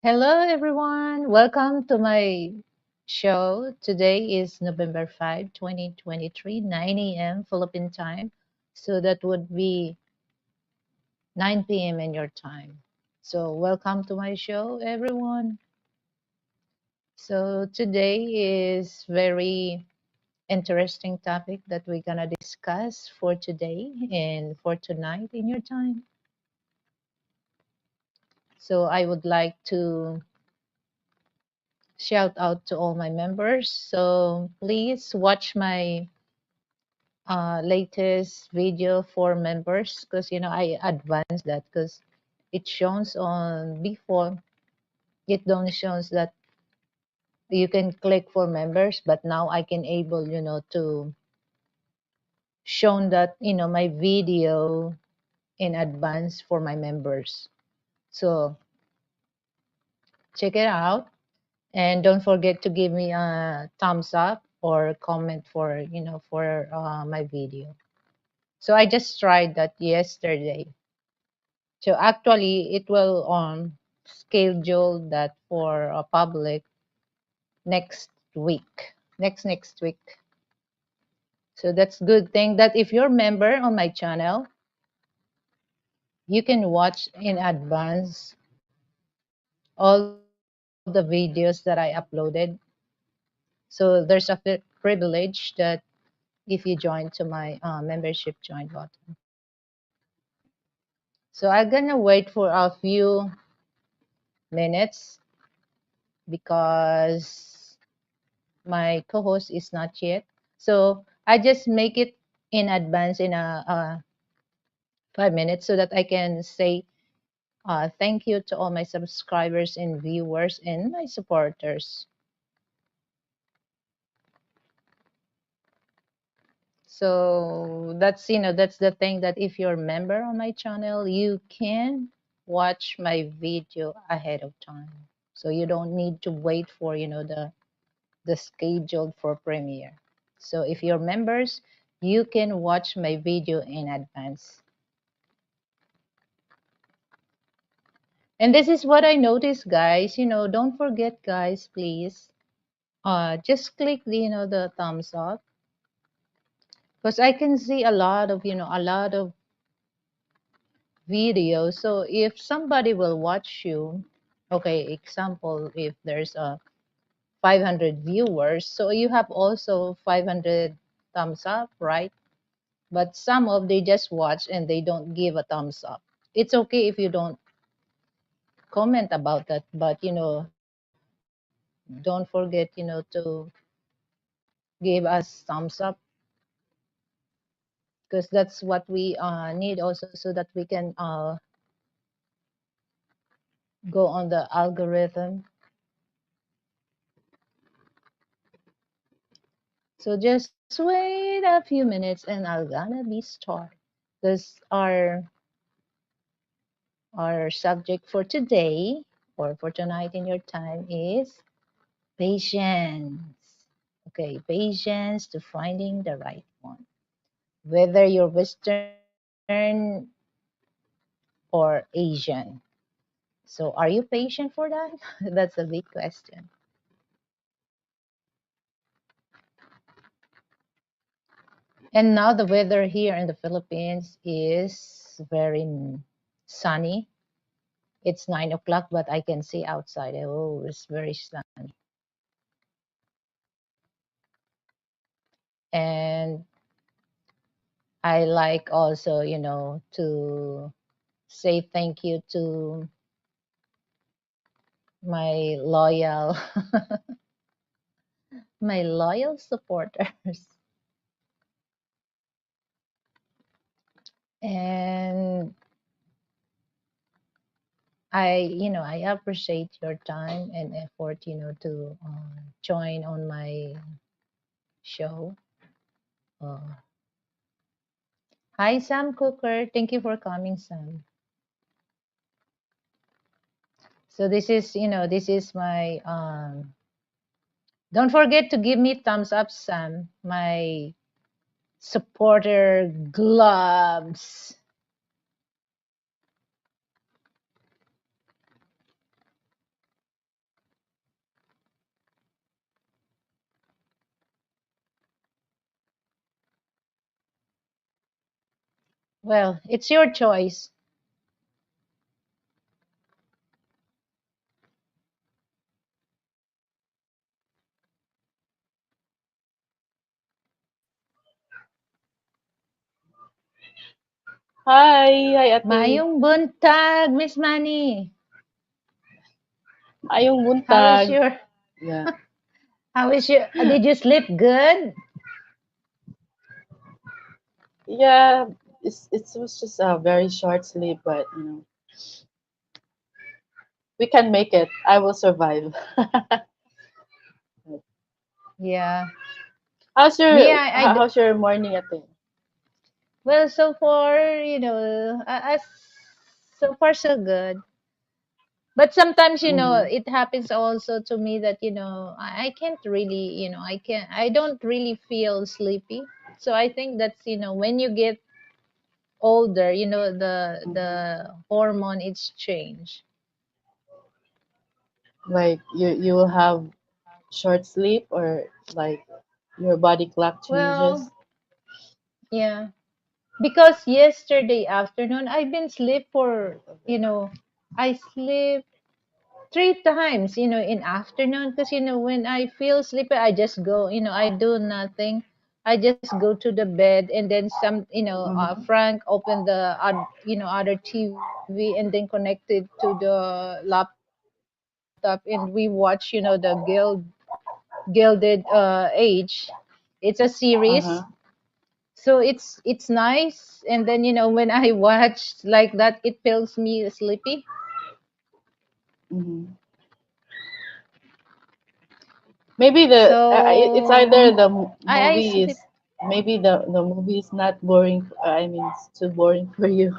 Hello, everyone. Welcome to my show. Today is November 5, 2023, 9 a.m. Philippine time. So that would be 9 p.m. in your time. So, welcome to my show, everyone. So, today is very interesting topic that we're going to discuss for today and for tonight in your time. So, I would like to shout out to all my members. So, please watch my latest video for members because I advanced that because it shows on before it don't shows that you can click for members, but now I can able to shown that my video in advance for my members. So check it out and don't forget to give me a thumbs up or comment for for my video. So I just tried that yesterday. So actually, it will schedule that for a public next week, next week. So that's good thing that if you're member on my channel, you can watch in advance all the videos that I uploaded. So there's a privilege that if you join to my membership join button. So I'm gonna wait for a few minutes because my co-host is not yet. So I just make it in advance in a 5 minutes so that I can say thank you to all my subscribers and viewers and my supporters. So that's the thing that if you're a member on my channel, you can watch my video ahead of time. So you don't need to wait for the scheduled for premiere. So if you're members, you can watch my video in advance. And this is what I noticed, guys. Don't forget, guys, please. Just click the thumbs up because I can see a lot of a lot of videos. So if somebody will watch you, okay, example, if there's a 500 viewers, so you have also 500 thumbs up, right? But some of they just watch and they don't give a thumbs up. It's okay if you don't comment about that, but don't forget to give us thumbs up because that's what we need also so that we can go on the algorithm. So just wait a few minutes and I'm gonna be start because our subject for today or for tonight in your time is patience. Okay, patience to finding the right one. Whether you're Western or Asian. So are you patient for that? That's a big question. And now the weather here in the Philippines is very sunny. It's 9 o'clock, but I can see outside. Oh, it's very sunny. And I like also, to say thank you to my loyal, my loyal supporters. And I appreciate your time and effort, to join on my show. Uh, Hi, Sam Cooker. Thank you for coming, Sam. So this is my don't forget to give me thumbs up, Sam. My supporter gloves. Well, it's your choice. Hi, hi ate. Mayong buntag, Miss Manny. Ayong How is buntag. your Yeah. how is your did you sleep good? Yeah, it was just a very short sleep, but we can make it. I will survive. Yeah. how's Me, your how's your morning ate? well, so far, as so far so good. But sometimes, Mm-hmm. it happens also to me that, I can't really, I don't really feel sleepy. So I think that's, when you get older, Mm-hmm. the hormone it's changed. Like you will have short sleep or like your body clock changes. Well, yeah. Because yesterday afternoon I've been sleep for, I sleep 3 times, in afternoon because when I feel sleepy, I just go, I do nothing. I just go to the bed and then Mm-hmm. Frank opened the other TV and then connected to the laptop and we watch, the Gilded Age. It's a series, Uh-huh. so it's nice. And then when I watch like that, it feels me sleepy. Mm-hmm. Maybe it's So either the I movie sleep. is maybe the movie is not boring. I mean, it's too boring for you.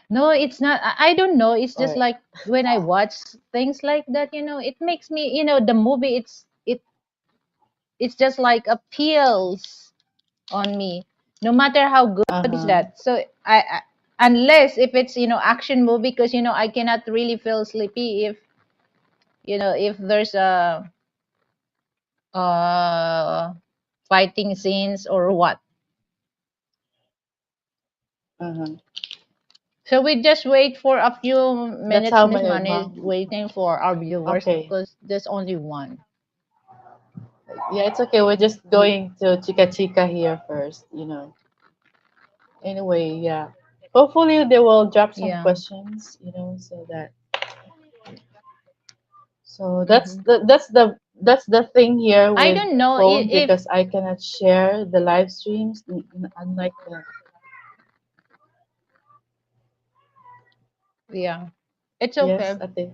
No, it's not. I don't know. It's just or like when I watch things like that, it makes me, the movie. It's just like appeals on me, no matter how good is uh-huh. that. So unless if it's action movie, because I cannot really feel sleepy if if there's a uh fighting scenes or what. Uh-huh. So we just wait for a few That's minutes. how Miss my Money is mom. waiting for our viewers Okay. because there's only one. Yeah, it's okay. We're just going to Chica Chica here first. Anyway, yeah. Hopefully they will drop some Yeah. questions, so Hmm. that's the thing here I with don't know phone if because I cannot share the live streams unlike the yeah, it's yes, okay. I think.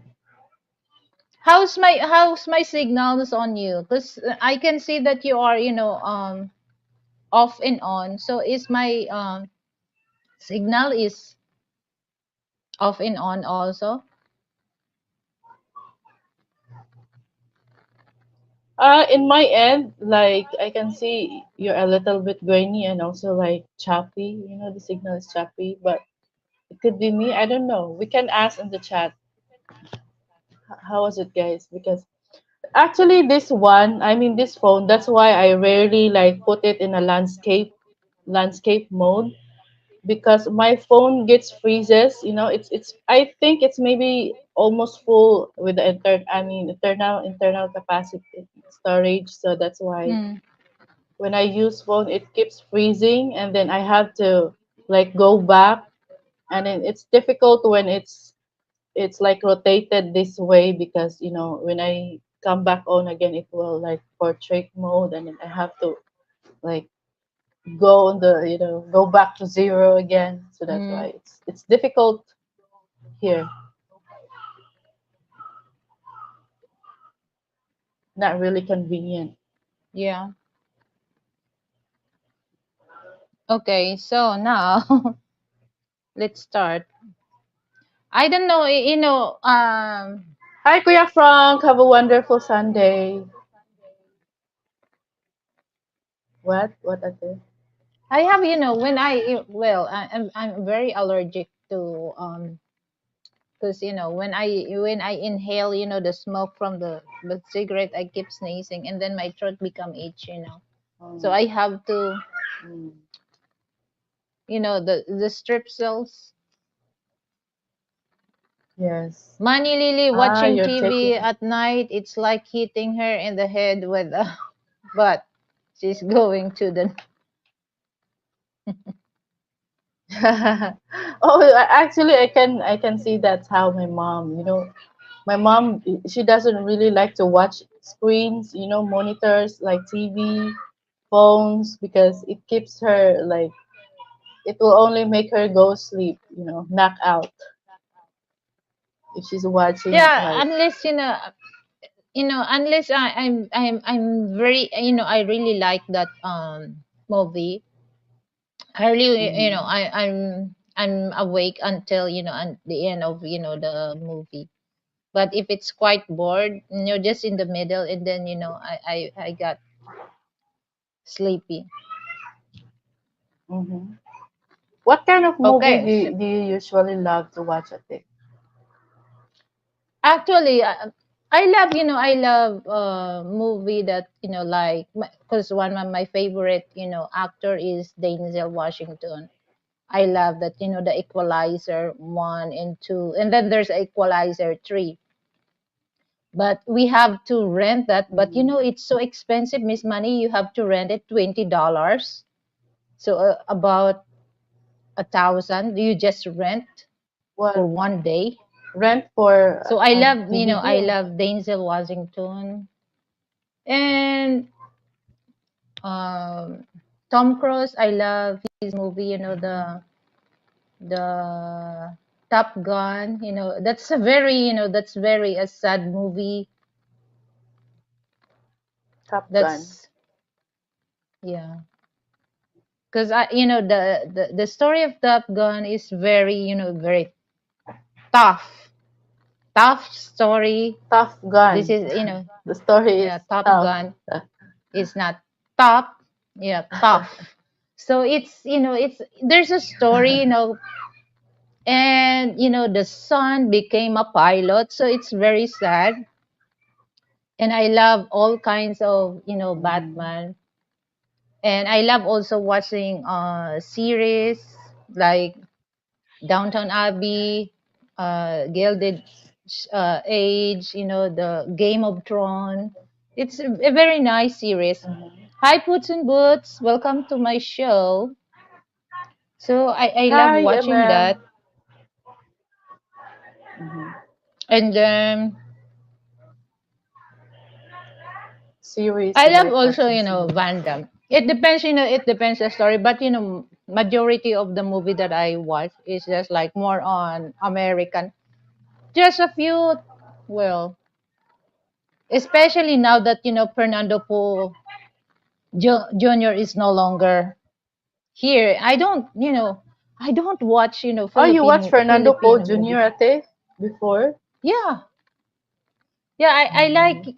How's my signals on you? Because I can see that you are off and on. So is my signal is off and on also? In my end, like I can see you're a little bit grainy and also like choppy. The signal is choppy, but it could be me. I don't know. We can ask in the chat. How was it, guys? Because actually, I mean, this phone, that's why I rarely like put it in a landscape mode because my phone gets freezes. It's I think it's maybe almost full with the I mean internal capacity storage. So that's why Mm, when I use phone, it keeps freezing, and then I have to like go back, and then it's difficult when it's like rotated this way because when I come back on again, it will like portrait mode, and then I have to like go on the go back to zero again. So that's mm, why it's difficult here, not really convenient. yeah. Okay, so now let's start. I don't know, Hi, Kuya Frank. Have a wonderful Sunday. What are they? I have, when I'm very allergic to because when I inhale the smoke from the cigarette, I keep sneezing and then my throat become itchy. So Um, I have to mm, the strip cells. Yes. Money Lily Ah, watching you're TV taking. at night, it's like hitting her in the head with a but she's going to the Oh, actually, I can see that's how my mom. My mom, she doesn't really like to watch screens, monitors like TV, phones, because it keeps her like it will only make her go sleep, knock out if she's watching yeah, like. unless unless I'm very, I really like that movie. I really, Mhm. I'm awake until the end of the movie. But if it's quite bored, just in the middle, and then I got sleepy. Mhm. What kind of movie Okay, do you usually love to watch at it? actually, I love movie that like, because one of my favorite actor is Denzel Washington. I love that, the Equalizer 1 and 2, and then there's Equalizer 3. But we have to rent that. But Mhm. it's so expensive, Miss Money. You have to rent it $20. So about 1,000. You just rent for What, one day. rent for So I a love, DVD I or love what? Denzel Washington and Tom Cruise. I love his movie. The Top Gun. That's very a sad movie. Top Gun. That's yeah. Because the story of Top Gun is very very tough, tough story. Tough This Gun. is The story is yeah, Top tough. Gun is not top, yeah, tough. So it's there's a story, and the son became a pilot, so it's very sad. And I love all kinds of Mhm. Batman, and I love also watching series like Downtown Abbey, Gilded Age, the Game of Thrones. It's a very nice series. Mhm. Hi, Puts and Boots. Welcome to my show. So I love Hi, watching Emel. that. Mhm. And then Series, I you love like also, watching series. Van Damme. It depends the story, but majority of the movie that I watch is just like more on American. Just a few, well, especially now that Fernando Po Junior is no longer here. I don't watch Oh, you watched Fernando Poe Filipino Jr. movie. Ate before? Yeah, yeah. I like, Mhm.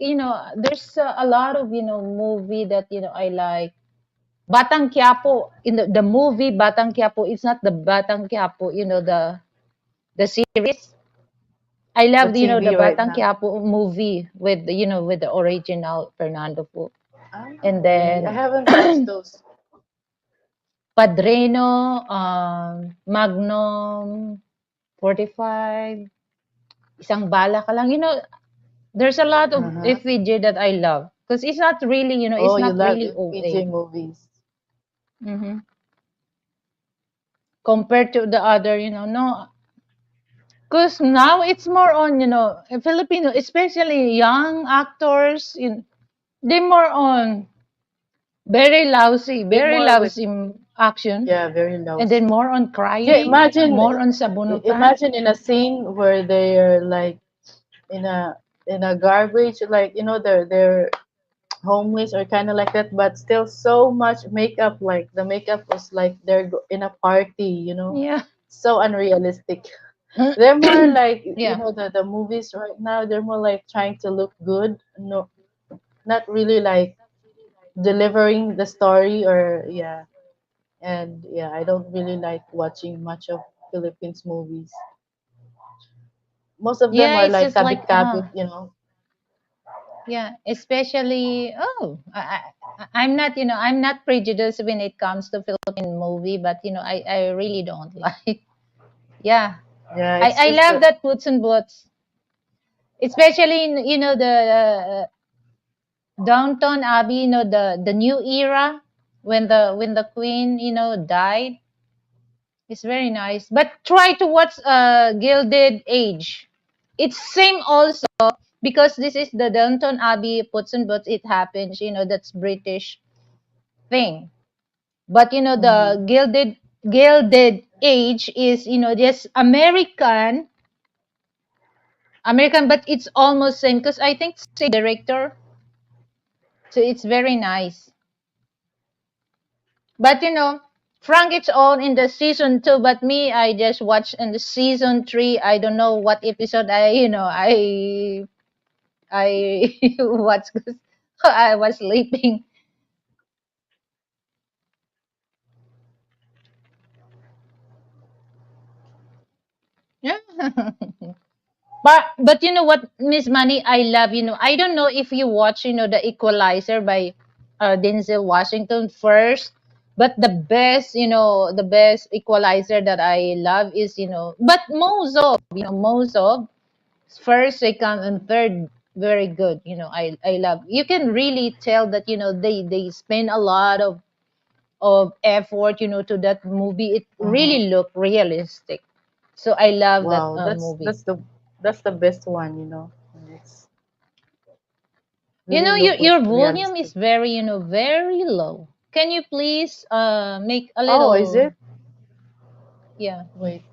there's a lot of movie that I like. Batang Quiapo, in the movie Batang Quiapo. It's not the Batang Quiapo, the series. I The love the TV right Batang now. Quiapo movie with with the original Fernando Po. And Oh, really? I then haven't watched those. Padrino, Magnum 45, Isang Bala Ka Lang. There's a lot of Uh-huh. FVJ that I love because it's not really, Oh, it's you not love really FPJ OA. movies. hmm Compared to the other, no. Because now it's more on, Filipino, especially young actors, they're more on They very more with, lousy action, yeah, very and then lousy. more on Yeah, crying, imagine more on sabunutan. imagine in a scene where they're like in a garbage, like they're homeless or kind of like that, but still so much makeup, like the makeup was like they're in a party. Yeah. So unrealistic. They're more like, Yeah. the movies right now, they're more like trying to look good, no, not really like delivering the story, or yeah. And yeah, I don't really like watching much of Philippines movies. Most of them Yeah, are it's like just like, kabit-kabit. yeah, especially, I'm not, I'm not prejudiced when it comes to Philippine movie, but I really don't like. Yeah, Yeah, I it's I just love that. that Puts and Boots, especially in the Downton Abbey, the new era when the Queen died. It's very nice. But try to watch Gilded Age. It's same also because this is the Downton Abbey Puts and Boots. It happens, that's British thing. But Mm-hmm. the Gilded Age is just American, but it's almost same because I think same director, so it's very nice. But Frank, it's all in the season 2. But me, I just watched in the season 3. I don't know what episode I watched because I was sleeping. Yeah. But you know what, Miss Money, I love, I don't know if you watch, the Equalizer by Denzel Washington first, but the best Equalizer that I love is, but most of first, second, and third, very good. I love. You can really tell that they spend a lot of effort, to that movie. It Uh-huh. really look realistic. So I love that Wow, movie. that's the best one, and it's really look Your volume realistic. is very, very low. Can you please make a Oh, is little, it? yeah. Wait.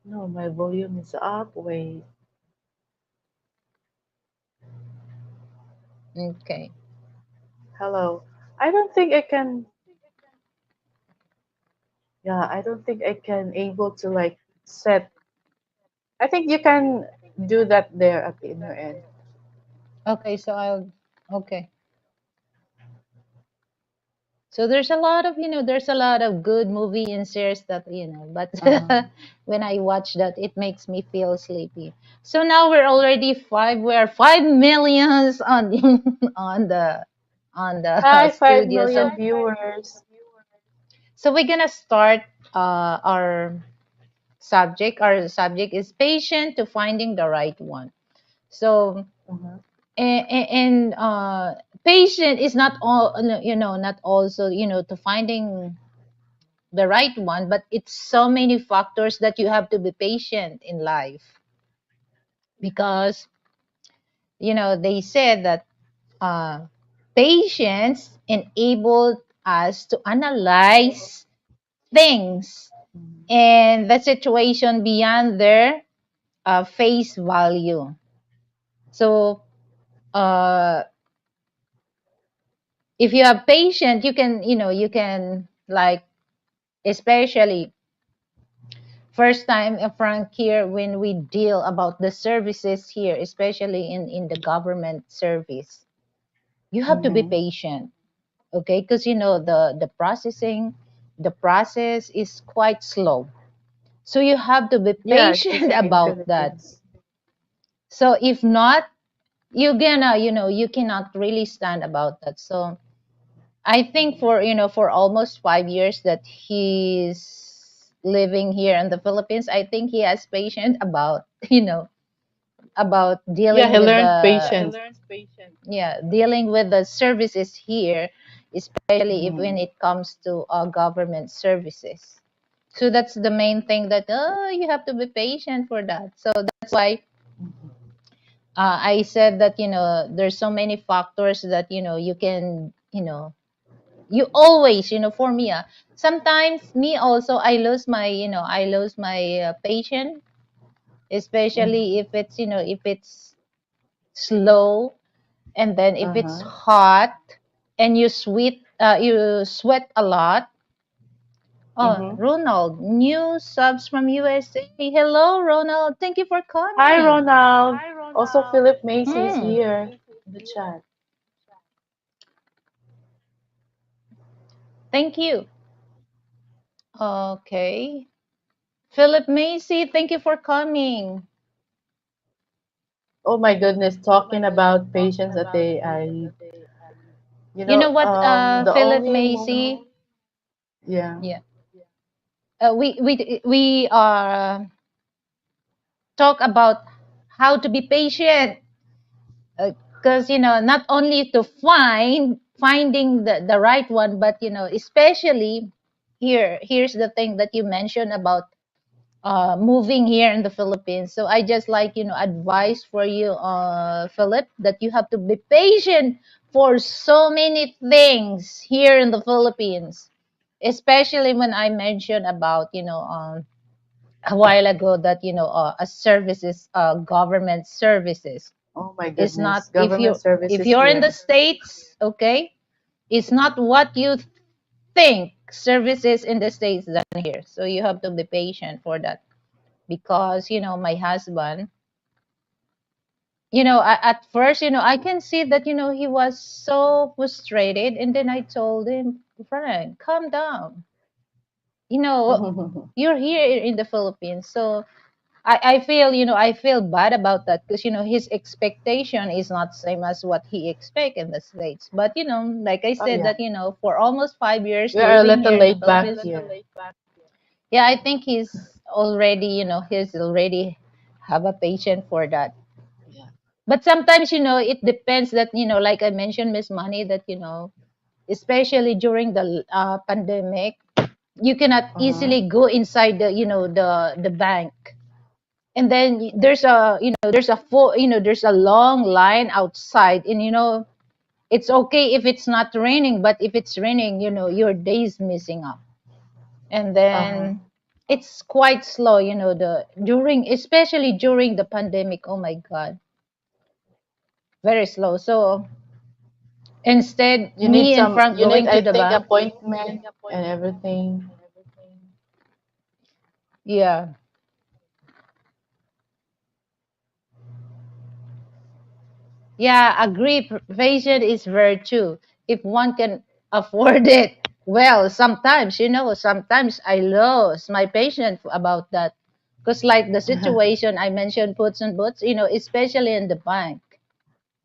No, my volume is up. Wait. Okay. Hello. I don't think I can. Yeah, I don't think I can able to like set. I think you can do that there at the inner end. Okay, so okay. So there's a lot of good movie and series that, but Uh-huh. when I watch that, it makes me feel sleepy. So now we're 5 millions on on the Hi, five studio. So million viewers. so we're gonna start our subject. Our subject is patient to finding the right one. So Uh-huh. and patient is not all, not also, to finding the right one, but it's so many factors that you have to be patient in life because they said that uh, patience enabled us to analyze things Mhm. and the situation beyond their face value. So uh, if you have patience, you can like, especially first time, Frank, here when we deal about the services here, especially in the government service, you have to be Mhm. patient, okay? Because the process is quite slow, so you have to be Yeah, patient especially in about that. Philippines. So if not, you cannot really stand about that. So I think Mhm. for almost 5 years that he's living here in the Philippines, I think he has patience about about Yeah, dealing he with learned the, patience. yeah, dealing with the services here, especially if when Mhm. it comes to government services. So that's the main thing that you have to be patient for that. So that's why Mhm. I said that there's so many factors that you can you always for me, sometimes me also, I lose my patience, Mhm. especially if it's slow, and then if it's Uh-huh. hot and you sweat a lot. Oh, Mhm. Ronald, new subs from USA. Hello, Ronald, thank you for Hi, coming. Ronald. Also, Philip Macy is Hmm, here in the chat. thank you. Okay, Philip Macy, thank you for coming. Oh my goodness, talking about patience at I, You know what, the Philip only moment, Macy? yeah. Yeah, we talk about how to be patient, because not only to finding the right one, but especially here's the thing that you mentioned about moving here in the Philippines. So I just like advice for you, Philip, that you have to be patient for so many things here in the Philippines, especially when I mentioned about a while ago that a services, government services Oh my is not, goodness, government if services you're in the here. states, okay, it's not what you think services in the states than here. So you have to be patient for that, because my husband, at first, I can see that he was so frustrated, and then I told him, Frank, calm down. you know you're here in the Philippines, so I feel, I feel bad about that, because his expectation is not same as what he expect in the States. But like I Oh said, yeah, that for almost 5 years we are a living little here in the laid back Philippines, here. yeah, I think he's already have a patient for that. Yeah. But sometimes, it depends that, like I mentioned, Miss Money, that, especially during the pandemic, you cannot Uh-huh. easily go inside the bank. And then there's a full, there's a long line outside, and it's okay if it's not raining, but if it's raining, your day's missing up. And Uh-huh. then it's quite slow, the during especially during the pandemic. Oh my god, very slow. So instead, me and Frank You need, going to I the think, bank. appointment and everything. Yeah, yeah, agree. Patient is virtue if one can afford it. Well, sometimes, sometimes I lose my patience about that, because like the situation I mentioned, puts and boots, especially in the bank.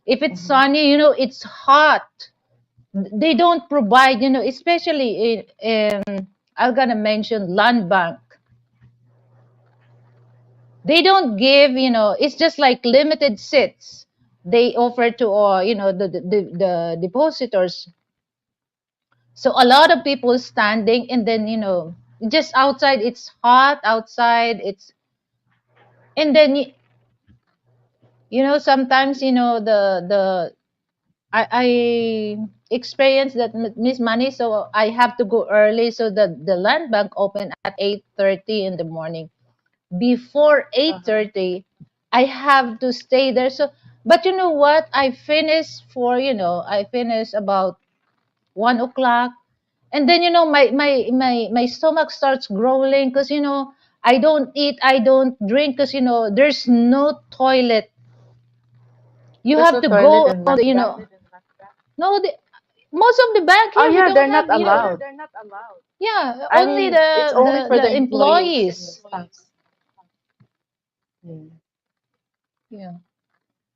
If it's Mhm. sunny, it's hot. They don't provide, especially in I'm gonna mention land bank. They don't give, it's just like limited seats they offer to, the depositors. So a lot of people standing, and then just outside, it's hot outside, and then sometimes, I experienced that, Miss Money, so I have to go early, so the land bank open at 8:30 in the morning. Before Uh-huh. 8:30, I have to stay there. So, but you know what? I finished about 1 o'clock, and then my stomach starts growling, because I don't eat, I don't drink, because there's no toilet. You There's have no to toilet go in on the, land bank. no, most of the bank Oh here, we yeah, don't they're not have, allowed. yeah, I only mean, it's only for the the employees and the employees. staffs. Yeah. Yeah.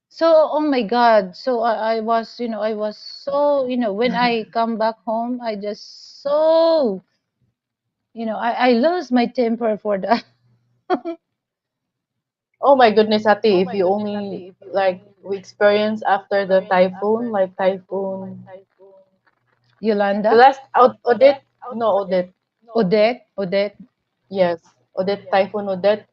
So, oh my God. So I was so, when I come back home, I just so, I lose my temper for that. Oh my goodness, Ati, if you only like we experienced after the typhoon, like typhoon, the Yolanda, last Odette, no Odette, Odette. yes, Odette, typhoon Odette.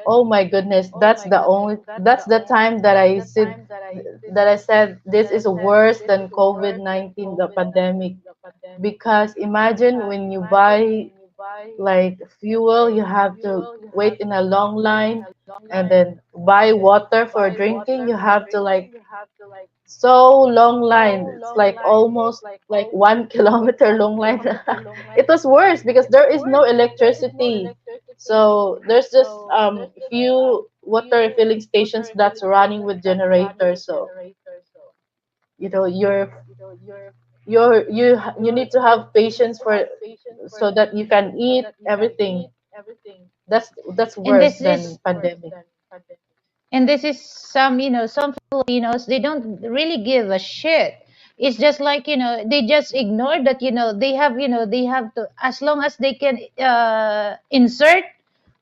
Oh my goodness, that's the time that I said this is worse than COVID-19, the pandemic. Because imagine when you buy like fuel, you have to wait in a long line, and then buy water for drinking, you have to like so long line. It's like almost like 1 kilometer long line. It was worse because there is no electricity. So there's just few water refilling stations that's running with generators. So you know you need to have patience for so that you can eat everything. That's And worse this than is pandemic. And this is some, some Filipinos, they don't really give a shit. It's just like, they just ignore that, they have to, as long as they can insert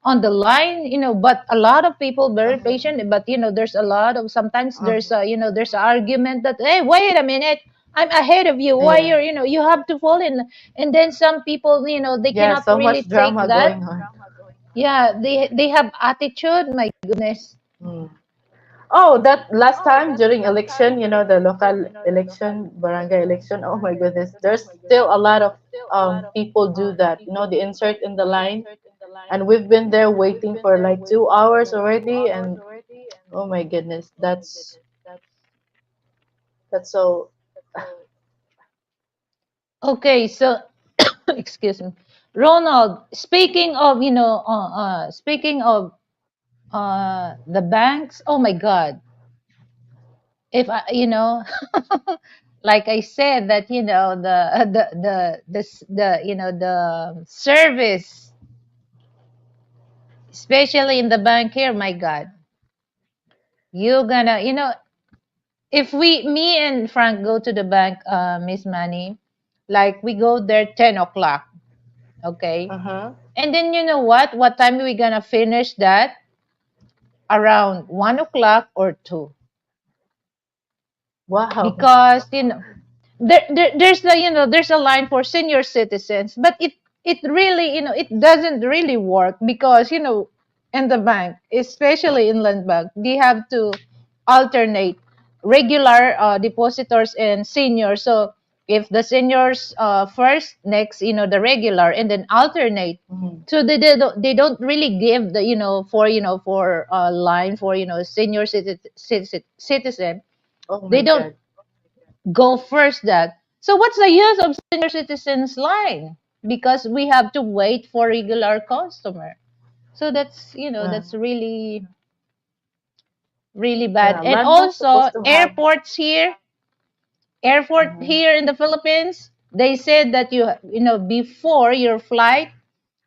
on the line, but a lot of people very Uh-huh. patient, but there's a lot of, sometimes there's Uh-huh. a, there's an argument that, hey, wait a minute, I'm ahead of you. Why Yeah. you're, you have to fall in. And then some people, they Yeah, cannot so really much take drama that. going on. Yeah, they have attitude. My goodness. Mm. Oh, that last time during election, the local election, barangay election. Oh my goodness, there's still a lot of people do that. They insert in the line, and we've been there waiting for like 2 hours already, and oh my goodness, that's so. Okay, so excuse me, Ronald. Speaking of the banks. Oh my God! If I, like I said, that the service, especially in the bank here. My God, you're gonna, if me and Frank go to the bank, Miss Money, like we go there 10 o'clock. Okay. Uh-huh. And then you know what? What time are we gonna finish that? Around 1 o'clock or two. Wow. Because there's a there's a line for senior citizens, but it really, it doesn't really work because in the bank, especially in land bank, they have to alternate regular depositors and seniors. So if the seniors first, next, the regular, and then alternate. Mhm. So they don't really give the, for line for senior citizen. Oh my They don't God. go first that. So what's the use of senior citizens line? Because we have to wait for regular customer. So that's, Yeah. that's really, really bad. Yeah. And Land Bank's also supposed to have. airport Mhm. here in the Philippines, they said that before your flight,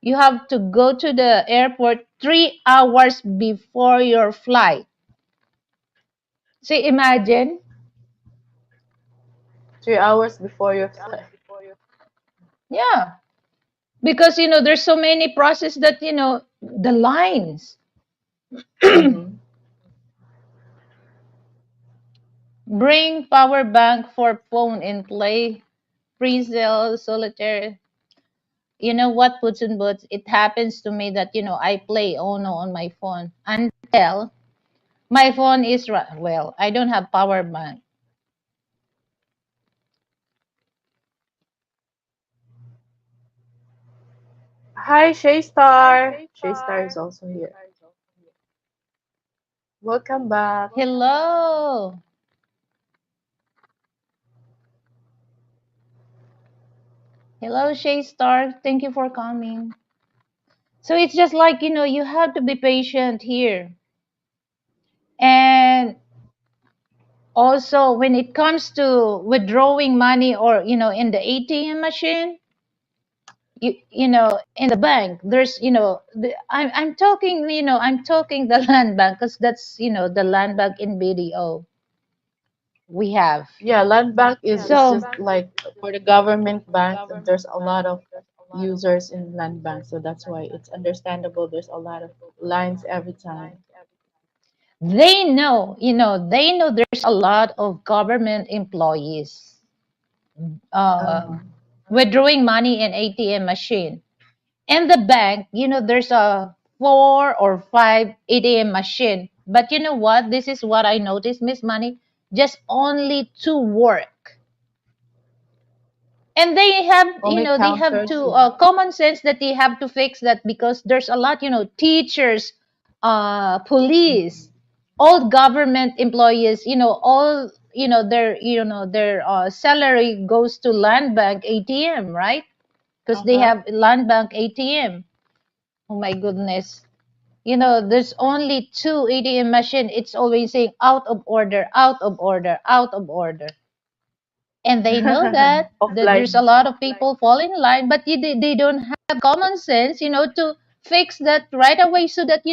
you have to go to the airport 3 hours before your flight. So imagine, 3 hours before your flight. yeah, because there's so many process that the lines. Mm-hmm. Bring power bank for phone in play. Pre-sale solitaire. You know what, puts and boots? It happens to me that I play Ono on my phone until my phone is well. I don't have power bank. Hi, Shay Star. Shay Star is also here. Welcome back. Hello, hello, Shay Star. Thank you for coming. So it's just like you have to be patient here, and also when it comes to withdrawing money or in the ATM machine, in the bank, there's I'm talking the land bank, because that's the land bank in BDO we have. Yeah, land bank is So just like for the government banks, and there's a lot of users in land bank, so that's why it's understandable. There's a lot of lines every time. they know there's a lot of government employees uh, Uh-huh. withdrawing money in ATM machine. In the bank, there's a 4 or 5 ATM machine. But you know what? This is what I noticed, Miss Money. Just only two work. And they have, Only they have counters, to, yeah. common sense that they have to fix that, because there's a lot, teachers, police, Mhm. all government employees, all, their salary goes to land bank ATM, right? Because they Uh-huh. have land bank ATM. Oh my goodness. There's only two ATM machine. It's always saying out of order, out of order, out of order. And they know that there's a Offline. lot of people fall in line, but they don't have common sense, to fix that right away, so that,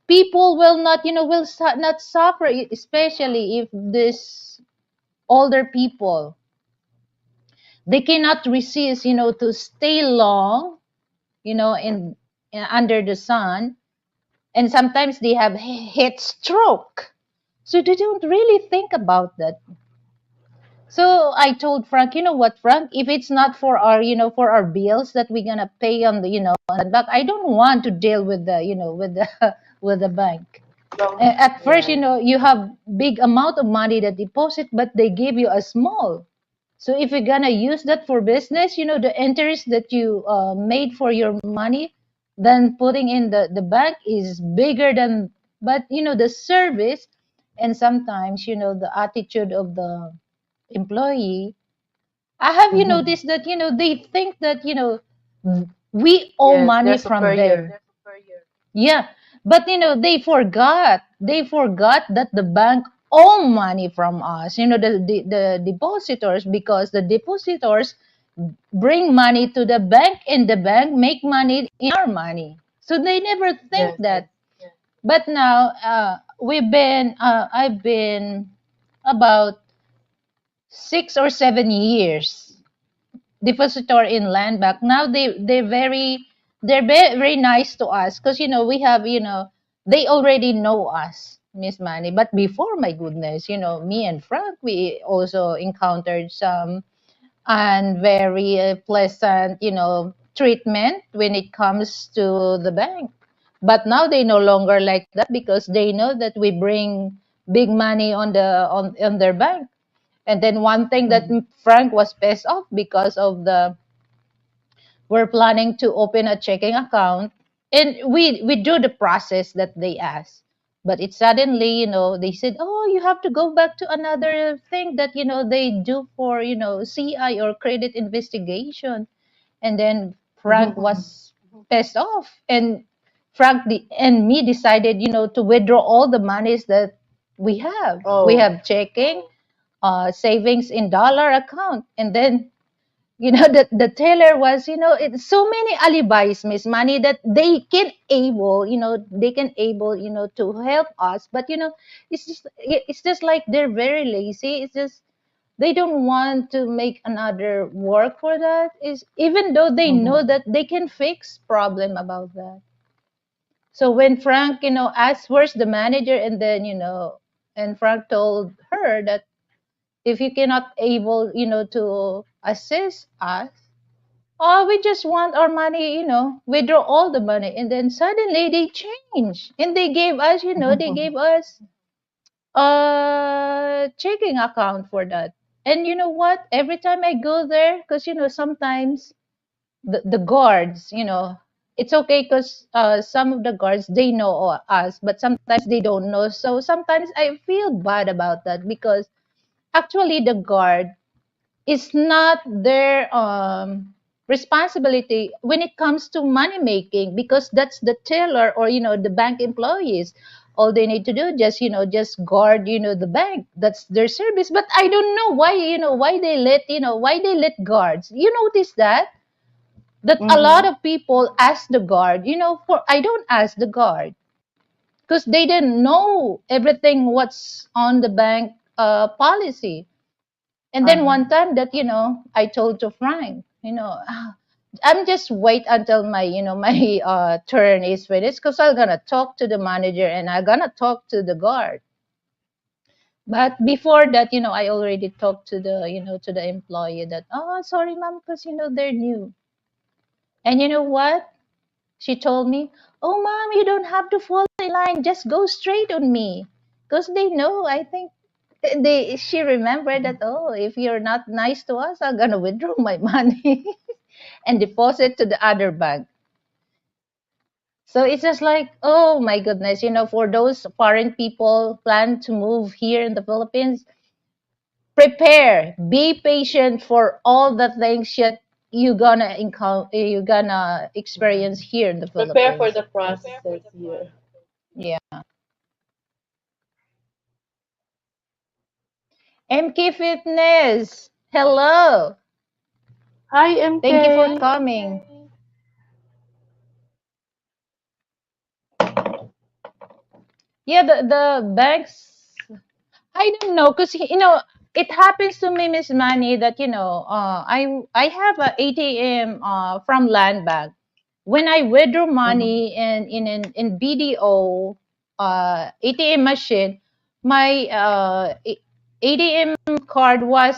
people will not, not suffer, especially if this older people, they cannot resist, to stay long, in under the sun, and sometimes they have heat stroke. So they don't really think about that. So I told Frank, you know what, Frank, if it's not for our, for our bills that we're gonna pay on the, on the back, I don't want to deal with the, with the with the bank. Long, At first, yeah. you have big amount of money that deposit, but they give you a small. So if you're gonna use that for business, the interest that you made for your money, then putting in the bank is bigger than. But the service, and sometimes the attitude of the employee. I have you Mm-hmm. noticed that they think that we owe Yes, they're money from them. superior. Yeah, but they forgot that the bank owe money from us. The depositors, because the depositors bring money to the bank, and the bank make money in our money. So they never think Yes, that. yes. But now I've been about 6 or 7 years depositor in land bank. Now they're very nice to us, because we have, they already know us, Miss Manny. But before, my goodness, me and Frank, we also encountered some and very pleasant, treatment when it comes to the bank. But now they no longer like that, because they know that we bring big money on their bank. And then one thing that Mm-hmm. Frank was pissed off, because of the we're planning to open a checking account, and we do the process that they ask. But it suddenly, they said, oh, you have to go back to another thing that they do for CI, or credit investigation. And then Frank Mm-hmm. was pissed off, and and me decided, to withdraw all the monies that we Oh. have checking, savings in dollar account. And then the teller was, it's so many alibis, Miss Money, that they can able to help us. But it's just like they're very lazy. It's just they don't want to make another work for that, is even though they know Mm-hmm. that they can fix problem about that. So when Frank, asked where's the manager, and then and Frank told her that if you cannot able to assist us, oh, we just want our money, withdraw all the money. And then suddenly they changed, and they gave us a checking account for that. And you know what? Every time I go there, because sometimes the guards, it's okay, because some of the guards, they know us, but sometimes they don't know. So sometimes I feel bad about that, because actually the guard, it's not their responsibility when it comes to money making, because that's the teller, or the bank employees. All they need to do, just guard the bank. That's their service. But I don't know why they let guards. You notice that a lot Mm-hmm. of people ask the guard, for I don't ask the guard, because they didn't know everything what's on the bank policy. And then Uh-huh. one time that, I told to Frank, I'm just wait until my, my turn is finished, because I'm gonna talk to the manager, and I'm gonna talk to the guard. But before that, I already talked to the employee that, oh, sorry, ma'am, because they're new. And you know what? She told me, oh, mom, you don't have to follow in line. Just go straight on me, because they know. I think she remembered that, oh, if you're not nice to us, I'm gonna withdraw my money and deposit to the other bank. So it's just like, oh my goodness, for those foreign people plan to move here in the Philippines, prepare, be patient for all the things that you're gonna experience here in the Prepare for Philippines. the processes here. Yeah. MK Fitness, hello. Hi, Thank you for MK. coming. Yeah, the banks, I don't know, because it happens to me, Miss Manny, that I have a ATM from Land Bank. When I withdraw Mm-hmm. money in BDO ATM machine, my ATM card was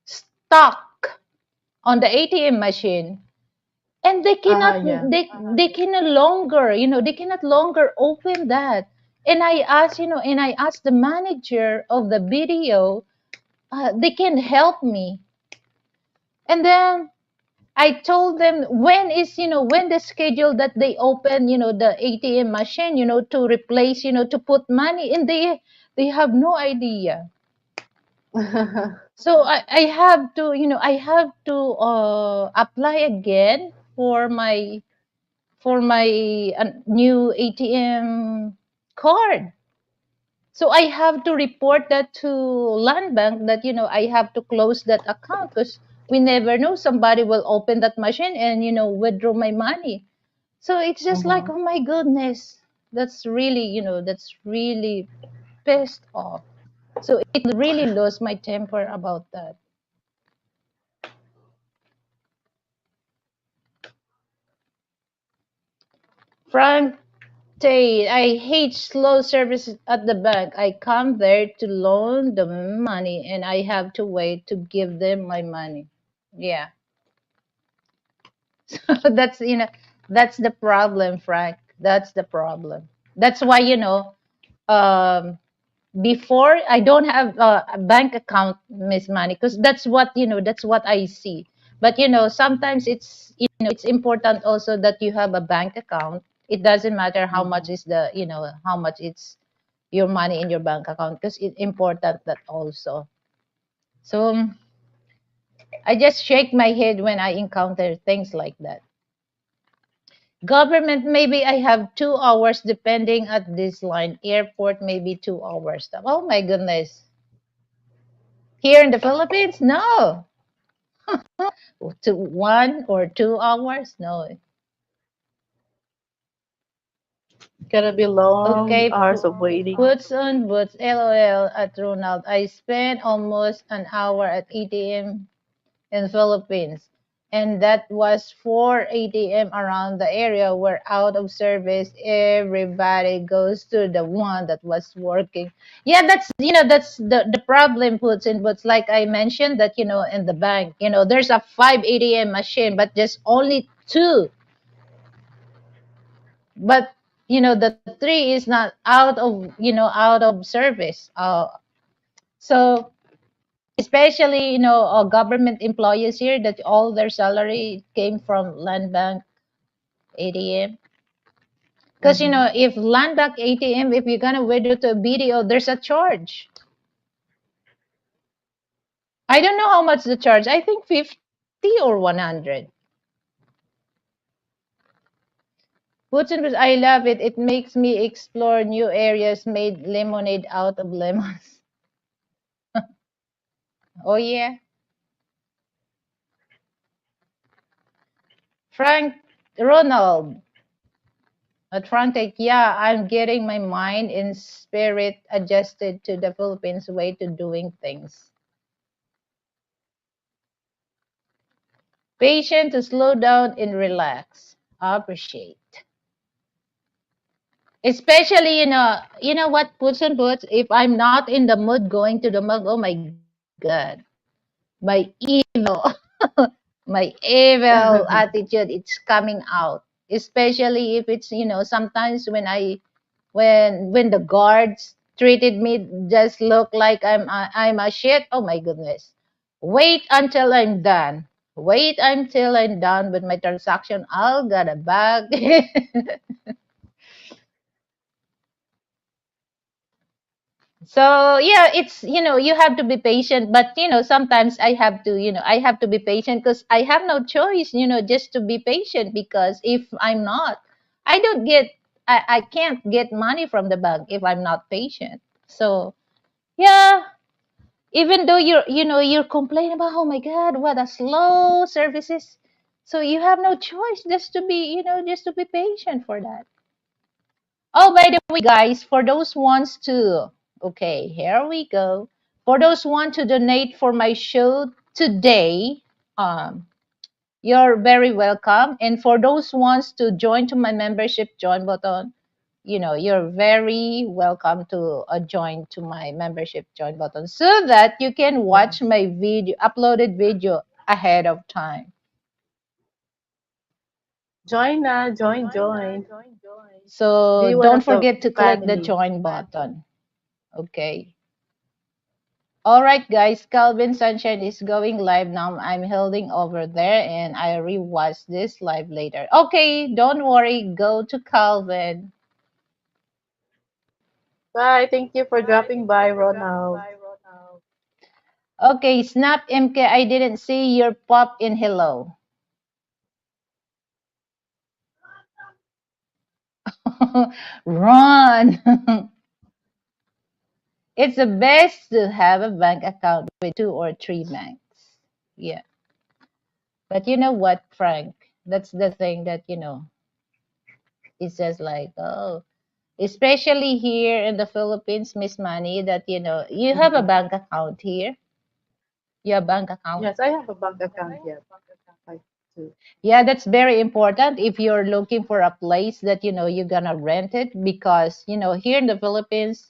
stuck on the ATM machine, and they cannot Yeah. they can no longer they cannot longer open that. And I asked the manager of the video, they can help me. And then I told them when the schedule that they open the ATM machine to replace to put money, and they have no idea. So I have to apply again for my new ATM card. So I have to report that to Land Bank that I have to close that account, because we never know, somebody will open that machine and withdraw my money. So it's just like, Mm-hmm. oh my goodness, that's really pissed off. So it really lost my temper about that. Frank Tate, I hate slow service at the bank. I come there to loan the money and I have to wait to give them my money. Yeah. that's that's the problem, Frank. That's the problem. That's why um before, I don't have a bank account, Miss Money, because that's what I see. But sometimes it's important also that you have a bank account. It doesn't matter how much Mm-hmm. is the how much it's your money in your bank account, because it's important that also. So I just shake my head when I encounter things like that. Government, maybe I have 2 hours depending at this line. Airport, maybe 2 hours. Oh my goodness. Here in the Philippines, no. To 1 or 2 hours, no. Gotta be long Okay, hours of waiting. puts on boots. LOL at Ronald. I spent almost an hour at ATM in Philippines. And that was 4 ATM around the area were out of service. Everybody goes to the one that was working. Yeah, that's the problem, puts in. But like I mentioned that in the bank, there's a 5 ATM machine, but just only two. But the three is not out of service. So especially government employees here, that all their salary came from land bank ATM. Because Mm-hmm. if land bank ATM, if you're gonna withdraw to a BDO, there's a charge. I don't know how much the charge. I think 50 or 100. Putin, I love it. It makes me explore new areas, made lemonade out of lemons. Oh yeah. Frank Ronald at Frontex, yeah, I'm getting my mind and spirit adjusted to the Philippines way to doing things. Patient to slow down and relax. Appreciate. Especially, what puts and puts, if I'm not in the mood going to the mug, oh my God, my evil, my evil attitude, it's coming out. Especially if it's, sometimes when the guards treated me just look like I'm a shit. Oh my goodness. Wait until I'm done. Wait until I'm done with my transaction. I'll get a bag. So yeah, it's you have to be patient, but sometimes I have to be patient because I have no choice, just to be patient, because if I'm not, I can't get money from the bank if I'm not patient. So yeah, even though you're complaining about, oh my God, what a slow services, so you have no choice just to be patient for that. Oh, by the way, guys, for those wants to, okay, here we go. For those want to donate for my show today, um, you're very welcome. And for those wants to join to my membership join button, you're very welcome to join to my membership join button so that you can watch Yes. my video, uploaded video ahead of time. Join na, join, join. So Be one don't of the forget to click the family. join button. Okay. All right, guys. Calvin Sunshine is going live now. I'm holding over there and I rewatch this live later. Okay, don't worry. Go to Calvin. Bye. Thank you for dropping by, Ronald. Okay, Snap MK, I didn't see your pop in hello. Run. It's the best to have a bank account with two or three banks. Yeah. But you know what, Frank? That's the thing that, it's just like, oh, especially here in the Philippines, Miss Money, that, you have a Mhm. bank account here. You have bank account. Yes, I have a bank account yet. I too. Yeah, that's very important if you're looking for a place that, you're gonna rent it because, here in the Philippines,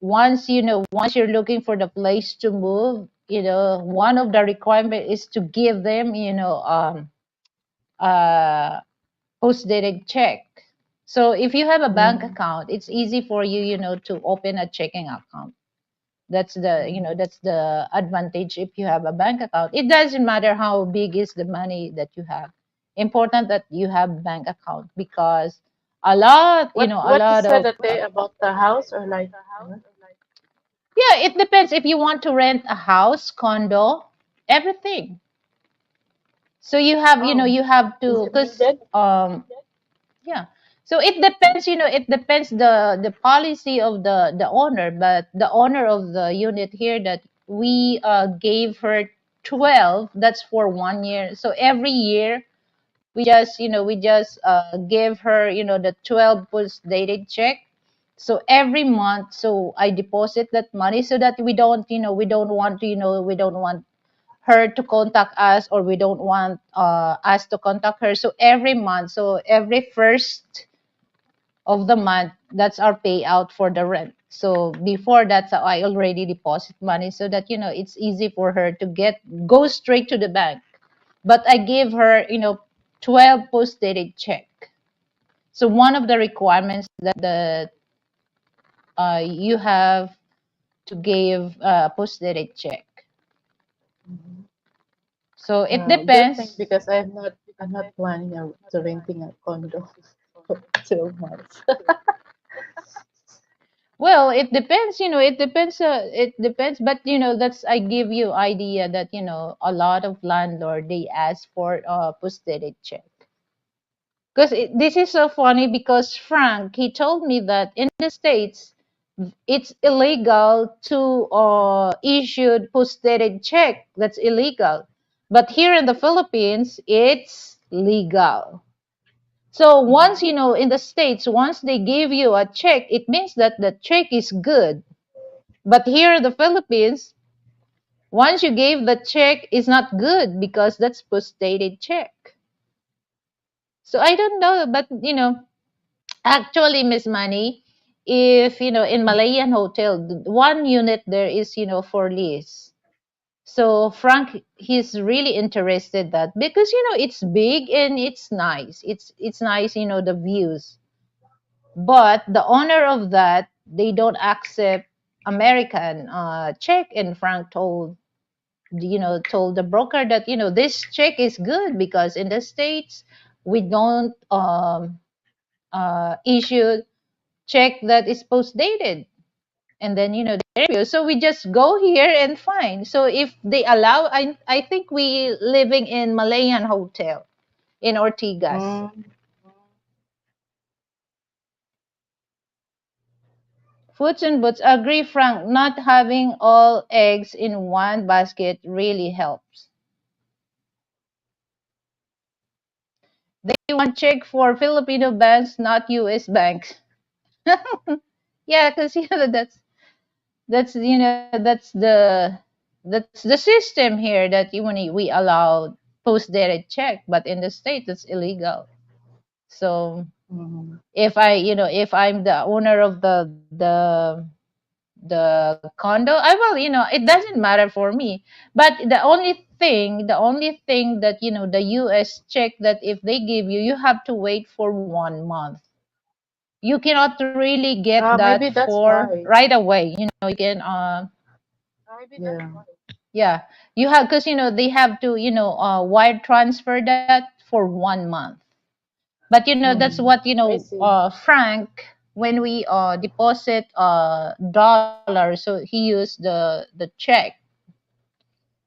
once you're looking for the place to move, one of the requirement is to give them, uh post-dated check. So if you have a bank Mm, account, it's easy for you, to open a checking account. mhm. That's the advantage if you have a bank account. It doesn't matter how big is the money that you have. Important that you have bank account because a What you lot said of that day about the house or like what? yeah, it depends if you want to rent a house, condo, everything. So Oh, you have is to it because needed? yeah. So it depends, it depends the policy of the owner, but the owner of the unit here that we gave her 12, that's for 1 year. So every year we just give her, the 12 post dated check. So every month, so I deposit that money so that we don't want her to contact us or we don't want us to contact her. So every month, so every first of the month, that's our payout for the rent. So before that, so I already deposit money so that it's easy for her to go straight to the bank. But I give her 12 post dated check. So one of the requirements that the you have to give post dated check. Mhm. So it Good thing depends. because I'm not planning to renting a condo for 2 months. Well, it depends, it depends, but that's I give you idea that a lot of landlord they ask for post-dated check. Because this is so funny because Frank he told me that in the States it's illegal to issue post-dated check. That's illegal. But here in the Philippines, it's legal. So once Mhm. in the States, once they give you a check, it means that the check is good. But here in the Philippines, once you gave the check, it's not good because that's post-dated check. So I don't know, but actually, Miss Money, if in Malayan Hotel, one unit there is for lease. So Frank, he's really interested that because it's big and it's nice. It's nice, the views. But the owner of that, they don't accept American check. And Frank told the broker that this check is good because in the States we don't issue check that is post dated. And then the review. So we just go here and find. So if they allow, I think we living in Malayan Hotel in Ortigas. Mm, Foods and boots. Agree, Frank. Not having all eggs in one basket really helps. They want check for Filipino banks, not US banks. Yeah, because that's the system here that even we allow post dated check, but in the state it's illegal. So Mm-hmm. if if I'm the owner of the condo, I will, it doesn't matter for me. But the only thing that the US check, that if they give you, you have to wait for 1 month. You cannot really get that Maybe that's for why. right away. You can Yeah. yeah, you have, because they have to wire transfer that for 1 month. But that's Mm-hmm. what I see. Frank, when we deposit dollars, so he used the check.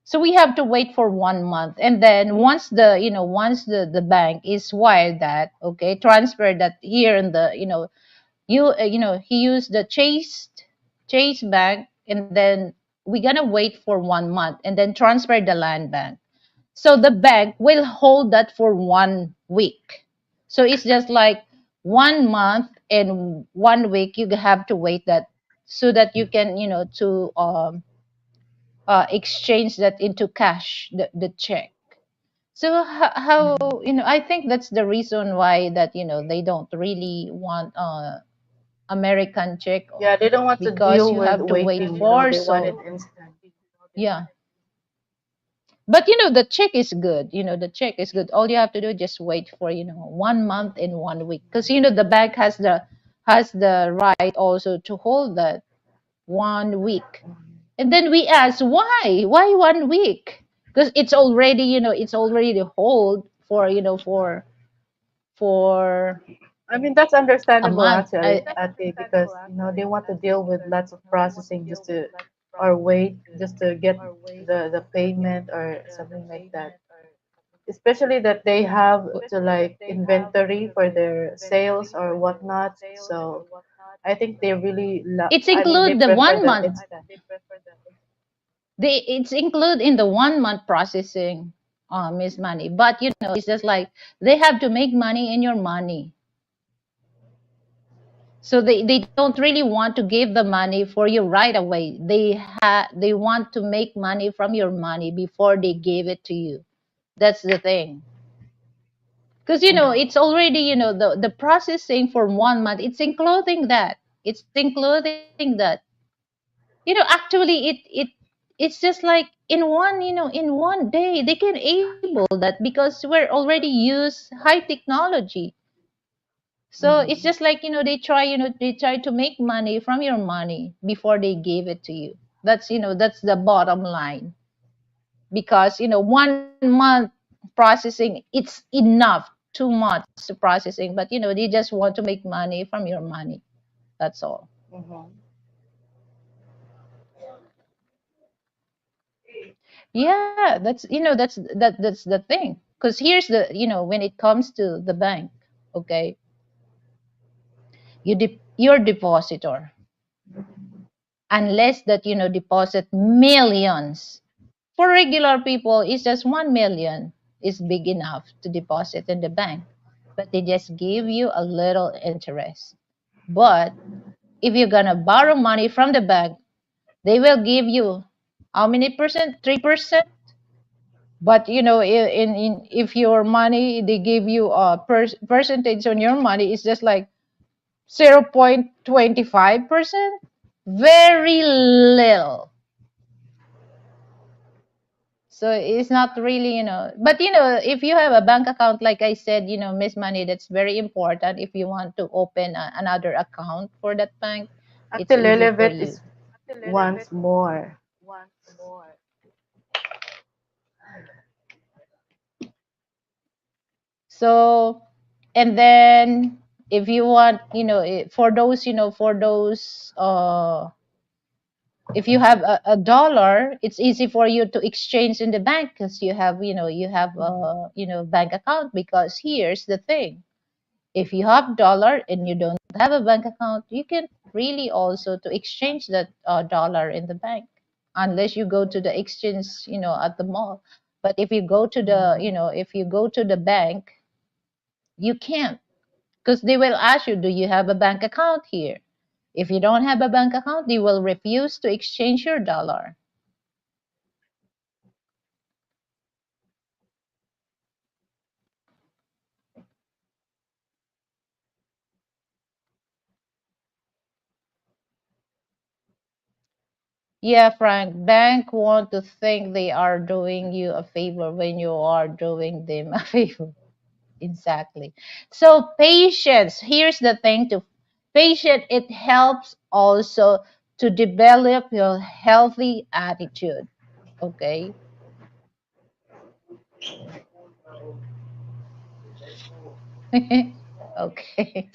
So we have to wait for 1 month, and then once the bank is wired that, okay, transfer that here in the he used the Chase Bank, and then we're gonna wait for 1 month and then transfer the land bank. So the bank will hold that for 1 week. So it's just like 1 month and 1 week you have to wait that, so that you can to exchange that into cash, the check. So how Mhm. I think that's the reason why that they don't really want American check, Yeah, they don't want to because deal you with have to wait waiting, you know, for they want it so instant. yeah. But the check is good. The check is good. All you have to do is just wait for 1 month and 1 week, because the bank has the right also to hold that 1 week. And then we ask, why 1 week? Because it's already the hold for for I mean, that's a understandable month. actually, Ate, because you know they want to deal with lots of processing just to or wait just to get the payment or something like that. Especially that they have to like inventory for their sales or whatnot. So I think they really It's I mean they include the prefer one the month. instant. It's include in the 1 month processing, Miss Money. But it's just like they have to make money in your money. So they don't really want to give the money for you right away. They want to make money from your money before they give it to you. That's the thing. Because it's already the processing for 1 month. It's including that. It's including that. Actually, it's just like in one day they can able that, because we're already use high technology. So it's Mhm. just like they try to make money from your money before they give it to you. That's the bottom line. Because 1 month processing, it's enough. 2 months to processing, but they just want to make money from your money. That's all. Mhm. Yeah, that's the thing. Because here's when it comes to the bank, okay, your depositor, unless that deposit millions. For regular people, it's just 1 million is big enough to deposit in the bank, but they just give you a little interest. But if you're gonna borrow money from the bank, they will give you how many percent? 3%. But if your money, they give you a percentage on your money, it's just like 0.25%. Very little. So it's not really, but if you have a bank account, like I said, Miss Money, that's very important. If you want to open another account for that bank, it's Actually, easy for Lilibet you. is wants more. So, and then if you want, if you have a dollar, it's easy for you to exchange in the bank, because you have bank account. Because here's the thing: if you have dollar and you don't have a bank account, you can really also to exchange that dollar in the bank, unless you go to the exchange, at the mall. But if you go to the Mhm. if you go to the bank, You can't, because they will ask you, do you have a bank account here? If you don't have a bank account, they will refuse to exchange your dollar. Yeah, Frank, bank want to think they are doing you a favor when you are doing them a favor. Exactly. So patience, here's the thing to patience, it helps also to develop your healthy attitude. Okay. Okay.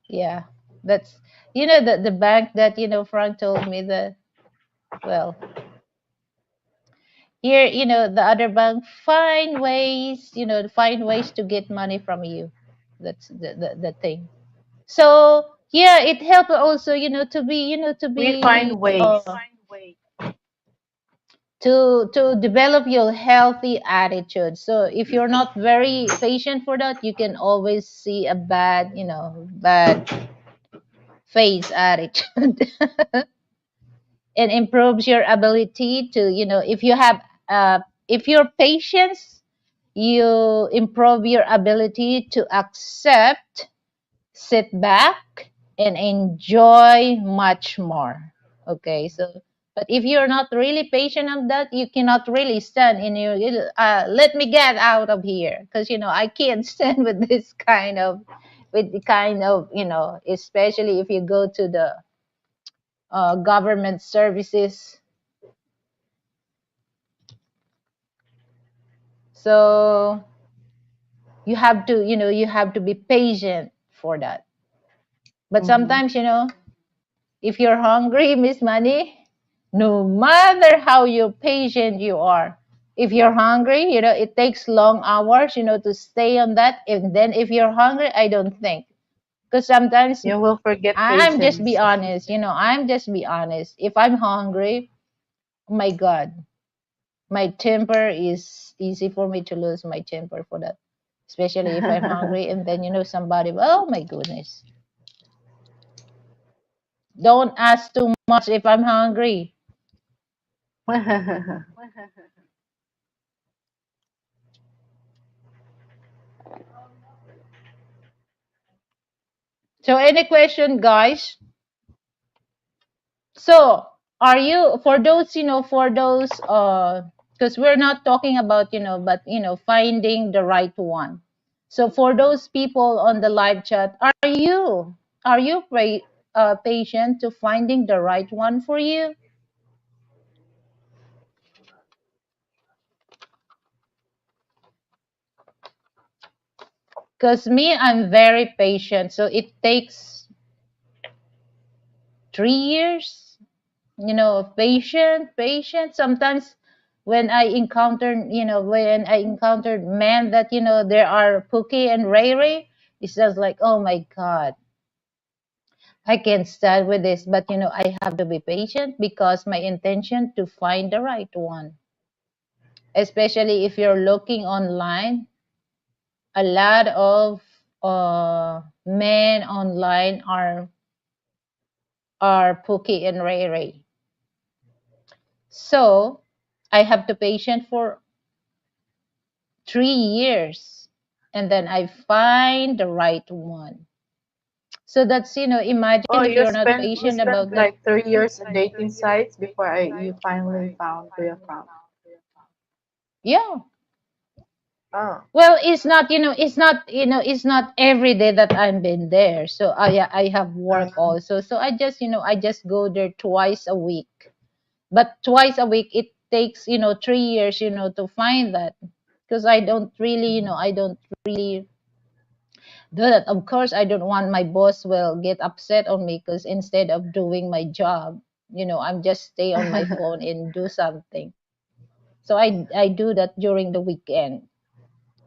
Yeah. That's the bank that Frank told me that, well, here, the other bank find ways to get money from you. That's the thing. So yeah, it helped also, to be, We find ways. to develop your healthy attitude. So if you're not very patient for that, you can always see a bad face attitude. And improves your ability to, if you have if your patience, you improve your ability to accept, sit back, and enjoy much more. Okay, so but if you're not really patient on that, you cannot really stand in your let me get out of here, because I can't stand with this kind of, with the kind of, especially if you go to the government services. So you have to be patient for that. But Hmm. sometimes, if you're hungry, Miss Money, no matter how you patient you are, if you're hungry, it takes long hours, to stay on that. And then if you're hungry, I don't think. Because sometimes You will forget I'm just be patience. honest, I'm just be honest. If I'm hungry, oh my God, my temper is easy for me to lose my temper for that. Especially if I'm hungry and then, somebody, oh my goodness. Don't ask too much if I'm hungry. So any question, guys? So are you, for those, because we're not talking about, but finding the right one. So for those people on the live chat, are you patient to finding the right one for you? Because me, I'm very patient. So it takes 3 years, patient. Sometimes when I encountered men that, there are Pookie and Ray Ray, it's just like, oh my God, I can't stand with this. But, I have to be patient because my intention to find the right one. Especially if you're looking online, a lot of men online are Pookie and Ray Ray. So I have to patient for 3 years, and then I find the right one. So that's, Oh, imagine if you you're not spent patient about that. like 3 years in dating sites before you finally found who you found. Yeah. Oh. Well, it's not every day that I've been there. So I have work Um, also. So I just go there twice a week. But twice a week, it takes, 3 years, to find that. Because I don't really do that. Of course, I don't want my boss will get upset on me because instead of doing my job, I'm just stay on my phone and do something. So I do that during the weekend,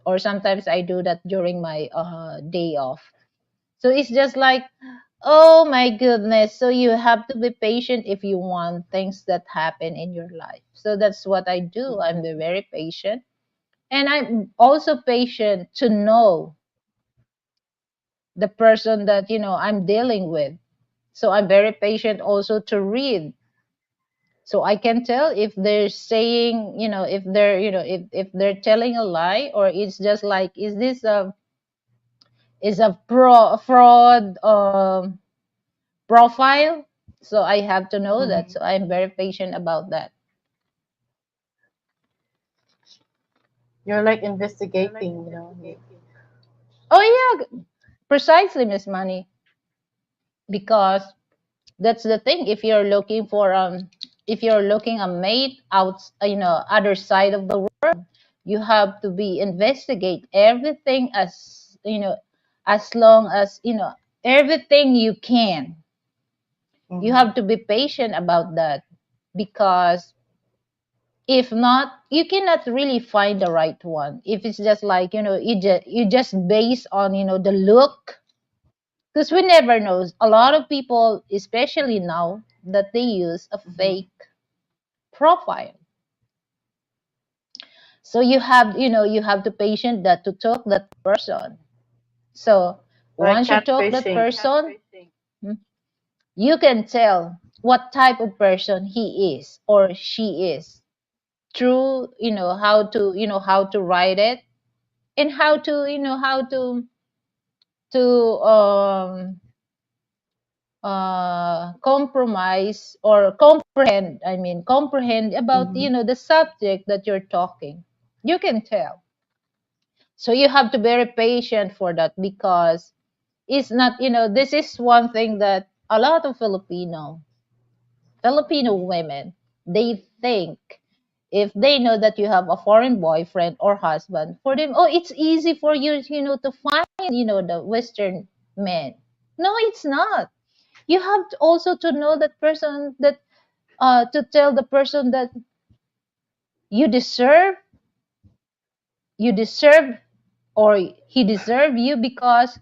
or sometimes I do that during my day off. So it's just like, oh my goodness. So you have to be patient if you want things that happen in your life. So that's what I do. I'm very patient. And I'm also patient to know the person that, I'm dealing with. So I'm very patient also to read. So I can tell if they're saying, if they're, if they're telling a lie, or it's just like, is this a fraud profile? So I have to know that. Mm-hmm. So I'm very patient about that. You're like investigating, Oh yeah, precisely, Miss Money. Because that's the thing. If you're looking a mate out, other side of the world, you have to be investigate everything, as long as everything you can. You Mm-hmm. have to be patient about that, because if not, you cannot really find the right one. If it's just like, you just base on, the look, because we never know. A lot of people, especially now, that they use a Mm-hmm. fake profile. So you have to patient that to talk that person. So Like once you talk that catfishing. person, hmm, you can tell what type of person he is or she is through, how to write it, and how to compromise or comprehend about, Mm-hmm. the subject that you're talking. You can tell. So you have to be very patient for that, because it's not, this is one thing that a lot of Filipino women, they think, if they know that you have a foreign boyfriend or husband, for them, oh, it's easy for you, to find, the Western men. No, it's not. You have to also to know that person, that to tell the person that you deserve you deserve or he deserve you, because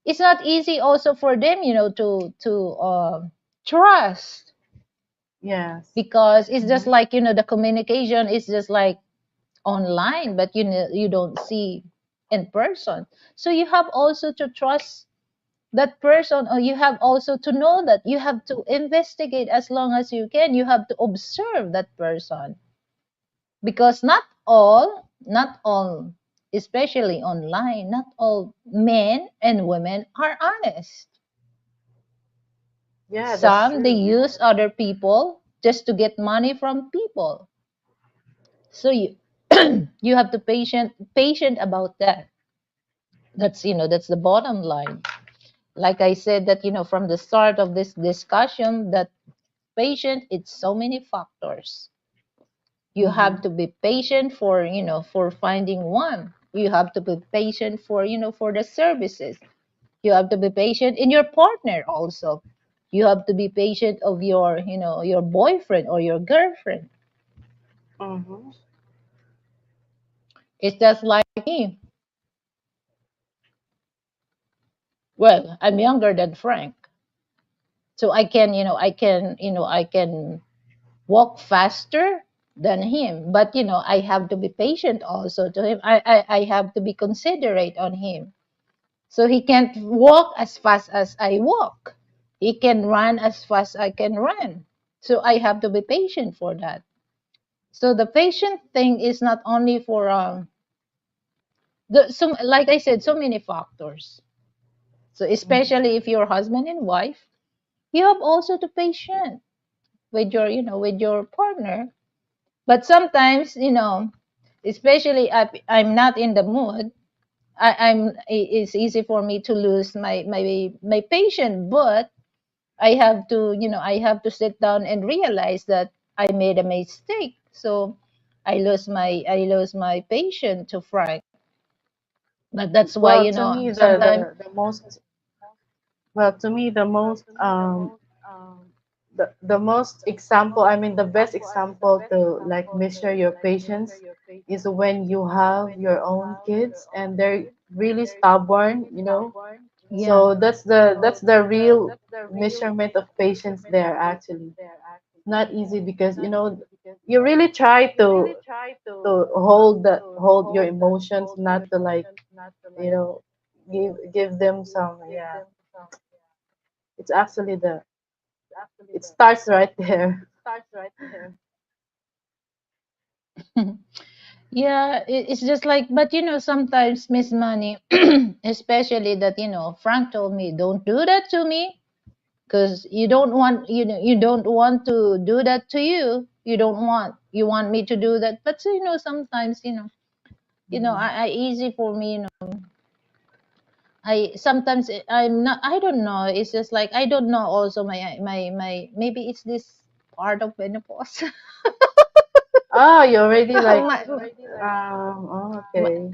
it's not easy also for them, to trust, Yes. because it's just Mm-hmm. like, the communication is just like online, but you don't see in person. So you have also to trust that person, or you have also to know that you have to investigate as long as you can. You have to observe that person, because not all, especially online, not all men and women are honest. Yeah, that's Some, they true. use other people just to get money from people. So you have to patient about that. That's the bottom line. Like I said, that from the start of this discussion, that patient, it's so many factors. You Mm-hmm. have to be patient for, for finding one. You have to be patient for, for the services. You have to be patient in your partner also. You have to be patient of your boyfriend or your girlfriend. Mm-hmm. It's just like me. Well, I'm younger than Frank, so I can walk faster than him. But I have to be patient also to him. I have to be considerate on him. So he can't walk as fast as I walk. He can run as fast I can run. So I have to be patient for that. So the patient thing is not only for like I said, so many factors. So Mm-hmm. especially if you're husband and wife, you have also to patient with your partner. But sometimes, especially I'm not in the mood. It's easy for me to lose my patience, but I have to sit down and realize that I made a mistake. So I lose my patience to Frank. But that's why, Well, to me, sometimes. to me, the most example, I mean, the best example to like measure your patience is when you have your own kids and they're really stubborn. Yeah. So that's the real measurement of patience there, actually. not easy because you really try to hold your emotions, not to like you know give them some, yeah. It's actually the it starts right there. Yeah, it's just like, but sometimes Miss Money, especially that, Frank told me, don't do that to me, because you don't want to do that to you. You want me to do that. But sometimes, Mhm. I easy for me, I sometimes I'm not, I don't know. It's just like, I don't know also maybe it's this part of menopause. Oh, you already like my, oh, my, okay.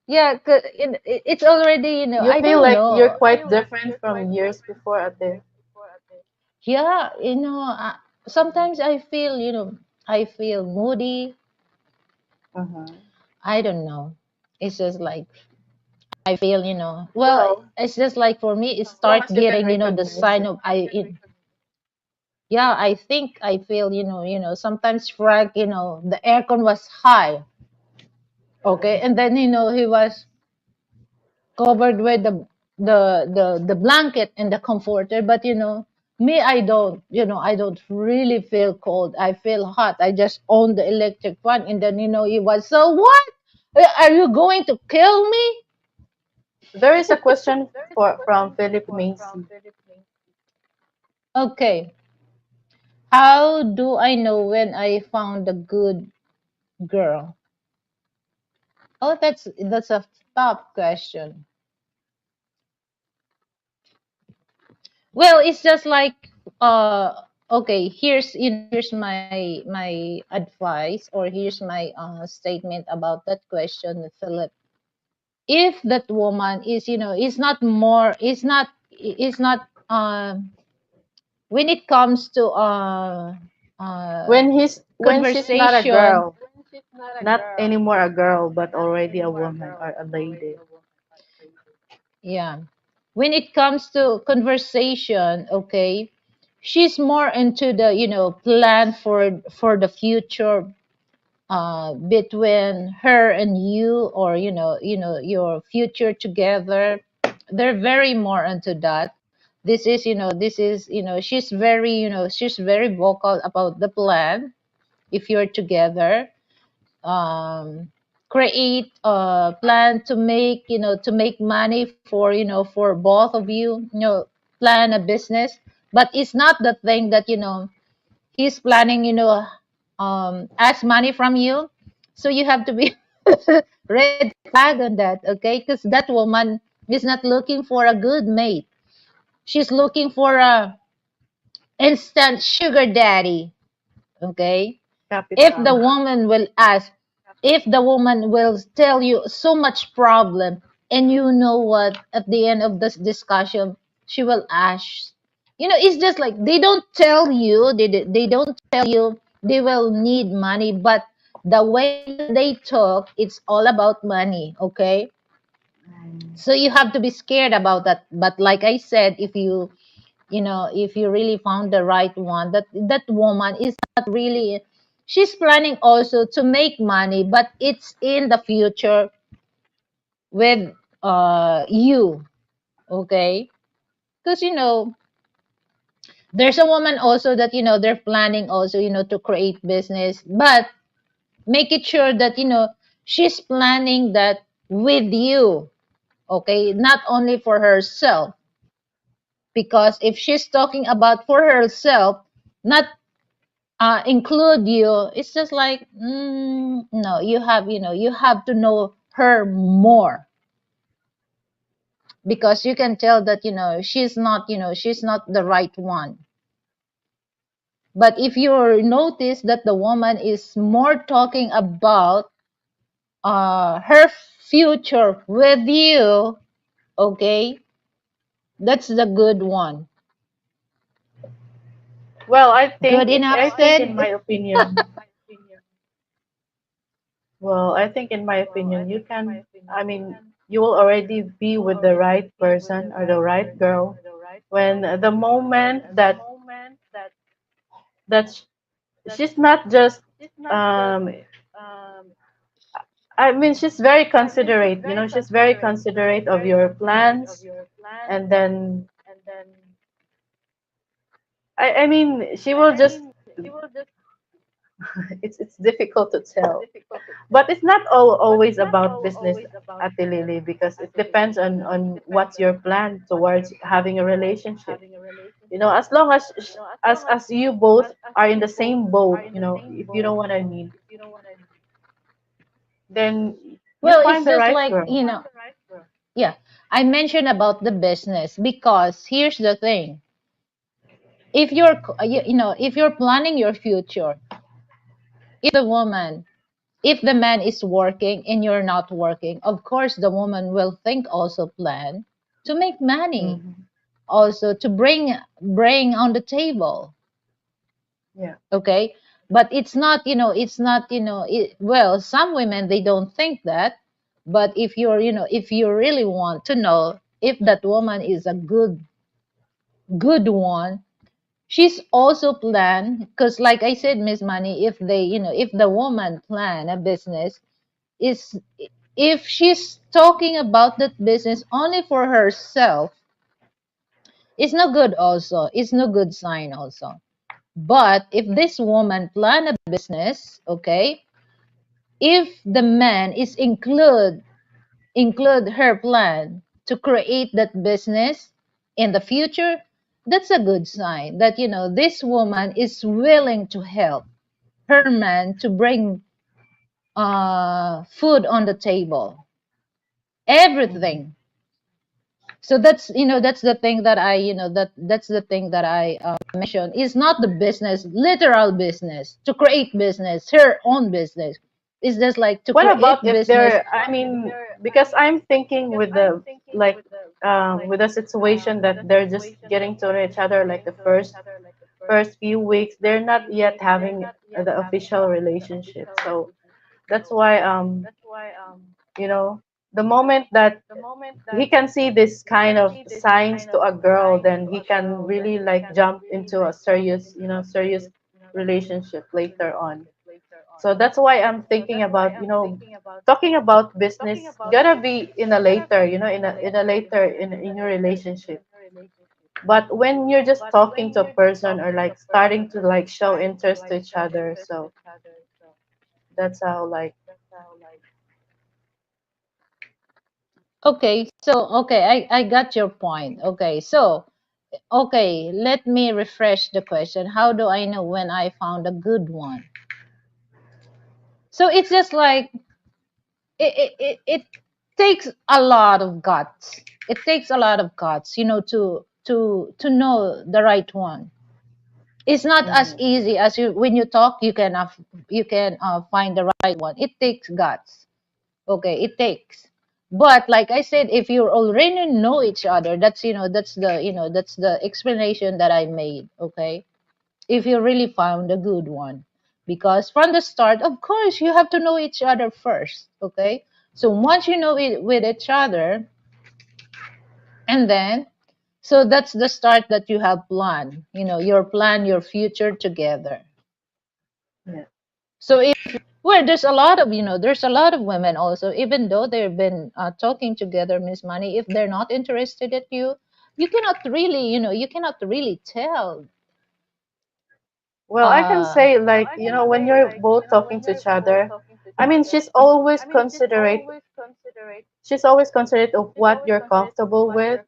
yeah, 'cause it's already, You I feel don't like you're know. quite different from years before, Ate. Yeah, sometimes I feel, I feel moody. Uh-huh. I don't know. It's just like, I feel, well, Well, it's just like for me, it as long start as you can getting, the recognize sign it. of yeah, I think I feel, sometimes Frank, the aircon was high. Okay. And then, he was covered with the blanket and the comforter. But, me, I don't really feel cold. I feel hot. I just own the electric fan. And then, he was, so what? Are you going to kill me? There is a question from Philip Macy. Okay. How do I know when I found a good girl? Oh, that's a tough question. Well, it's just like, okay, here's my advice, or here's my statement about that question, Philip. If that woman is, is not when it comes to uh When she's not a conversation, girl, not anymore a girl, but already a woman or a lady. yeah. When it comes to conversation, okay, she's more into the, plan for the future, between her and you, or your future together. They're very more into that. She's very vocal about the plan. If you're together, um create a plan to make money for, for both of you, plan a business. But it's not the thing that, he's planning, ask money from you. So you have to be red flag on that, okay? Because that woman is not looking for a good mate. She's looking for a instant sugar daddy, okay? if the Capital. woman will ask if the woman will tell you so much problem, and you know what, at the end of this discussion, she will ask, it's just like, they don't tell you, they don't tell you they will need money, but the way that they talk, it's all about money, okay? Mm. So you have to be scared about that. But like I said, if you really found the right one, that woman is not really, she's planning also to make money, but it's in the future with you, okay? Because there's a woman also that, they're planning also, to create business, but make it sure that, she's planning that with you, okay, not only for herself. Because if she's talking about for herself, not include you, it's just like, no, you have to know her more. Because you can tell that, she's not the right one. But if you notice that the woman is more talking about her future with you, okay, that's the good one. Well, Good enough I think in said. my opinion, well, I think in my opinion, I mean, you will already be with the right person or the right girl when the moment that That she's not just um I mean, she's very considerate, you know, she's very considerate of your plans. And then I mean, she will just, it's difficult to tell. But it's not always about business, Ate Lily, because it depends on what's your plan towards having a relationship. You know, as long as as you both are in the same boat, you know, if you know what I mean, then you Well, it's find the just right like, girl. yeah, I mentioned about the business because here's the thing. If if you're planning your future, if the woman, if the man is working and you're not working, of course the woman will think also plan to make money, Hmm. also to bring on the table. Yeah. Okay, but well, some women they don't think that. But if you really want to know if that woman is a good one, she's also planned, because like I said, Miss Money, if the woman plan a business, is if she's talking about that business only for herself, it's no good also, it's no good sign also. But if this woman plan a business, okay, if the man is include her plan to create that business in the future, that's a good sign that this woman is willing to help her man to bring food on the table, Hmm. everything. So that's the thing that that's the thing that I mentioned. It's not the business, literal business, to create business, her own business. It's just like to What create about if business. they're, I mean, because I'm thinking with the, like, with the situation that they're just getting to know each other, like the first few weeks, they're not yet having the official relationship. So that's why, you know, the moment that he can see this kind of signs to a girl, then he can really like jump into a serious, you know, serious relationship later on. So that's why I'm thinking about, you know, talking about business gotta be in a later, you know, in a later in your relationship. But when you're just talking to a person or like starting to like show interest to each other, so that's how like. Okay, so okay, I got your point. Okay, so okay, let me refresh the question. How do I know when I found a good one? So it's just like it takes a lot of guts. It takes a lot of guts, to know the right one. It's not as Mhm. easy as when you talk, you can find the right one. It takes guts. Okay, it takes. But like I said, if you already know each other, that's the explanation that I made. Okay, if you really found a good one, because from the start, of course, you have to know each other first. Okay, so once you know it with each other, and then so that's the start that you have planned. Your plan your future together. Yeah. So well, there's a lot of women also, even though they've been talking together, Miss Money, if they're not interested at you, you cannot really tell. Well, I can Uh, say, like, you know, when you're both talking to each other, I mean, she's always considerate of what you're comfortable with.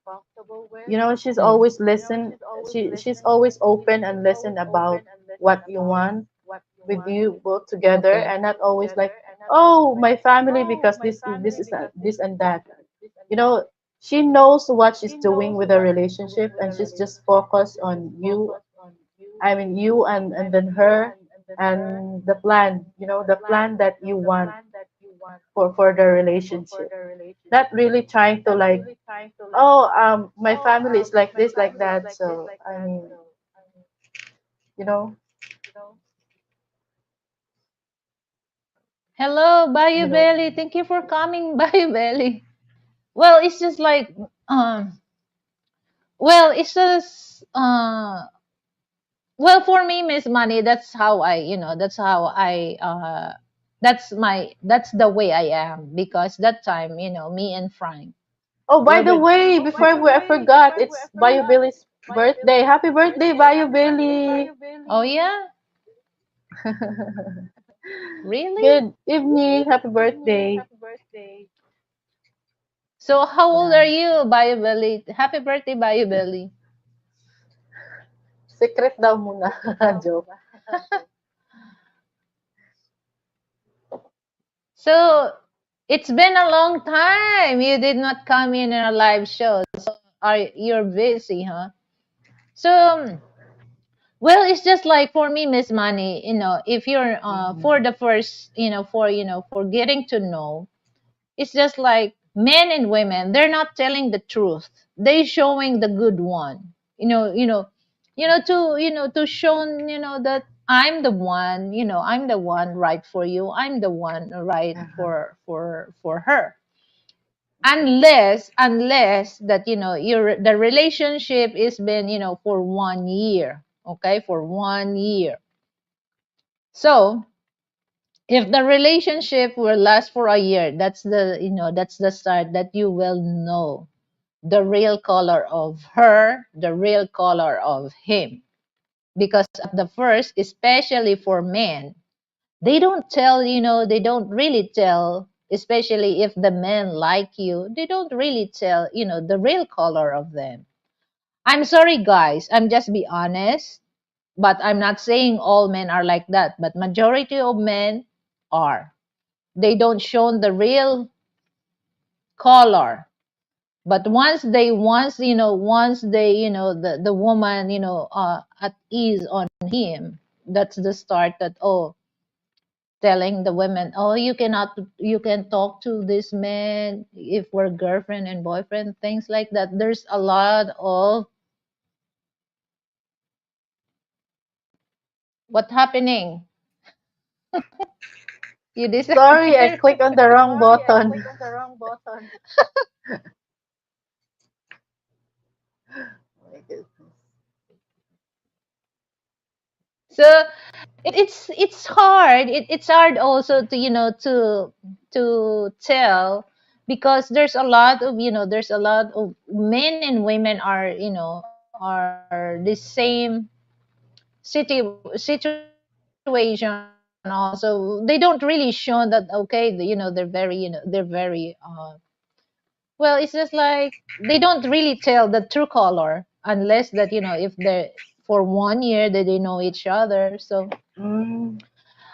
You know, she's mm. always listen. She's always open and listen about what you want with you both together, Okay. and not always like, oh, my family, because this is this and that. You know, she knows what she's doing with a relationship, and she's just focused on you. I mean, you and then her, and the plan. You know, the plan that you want for the relationship. Not really trying to like, oh, my family is like this, like that. So I mean, you know, Hello, you Bayou know. Belly. Thank you for coming, Bayou Belly. Well, it's just like, well, it's just, Well, for me, Miss Money, that's how that's the way I am, because that time, me and Frank, Oh, by we're the the way, I forgot, it's Bio Billy's birthday. Happy birthday, Bio Billy. Oh yeah, really? Good evening. Happy birthday. So how old Yeah. are you, Bayabeli? Happy birthday, Bayabeli. Secret daw muna. Joke. So it's been a long time. You did not come in our live show. So you're busy, huh? So well, it's just like for me, Miss Money. If you're for Mhm. the first, for getting to know, it's just like men and women. They're not telling the truth. They showing the good one. To show that I'm the one right for you. I'm the one right Uh-huh. for her. Unless that your the relationship is been for 1 year, okay, for 1 year. So if the relationship will last for a year, that's the start that you will know the real color of her, the real color of him. Because at the first, especially for men, they don't really tell, especially if the men like you, they don't really tell, the real color of them. I'm sorry, guys, I'm just be honest, but I'm not saying all men are like that, but majority of men are. They don't show the real color. But once they the woman at ease on him, that's the start that, telling the women, oh, you can talk to this man if we're girlfriend and boyfriend, things like that. There's a lot of what happening. You Sorry, I disappear. clicked on the wrong button. My goodness. So it's hard. It's hard also to tell, because there's a lot of men and women are are the same situation also. They don't really show that, okay, they're very well, it's just like they don't really tell the true color, unless that if they're for 1 year that they know each other. So Mm.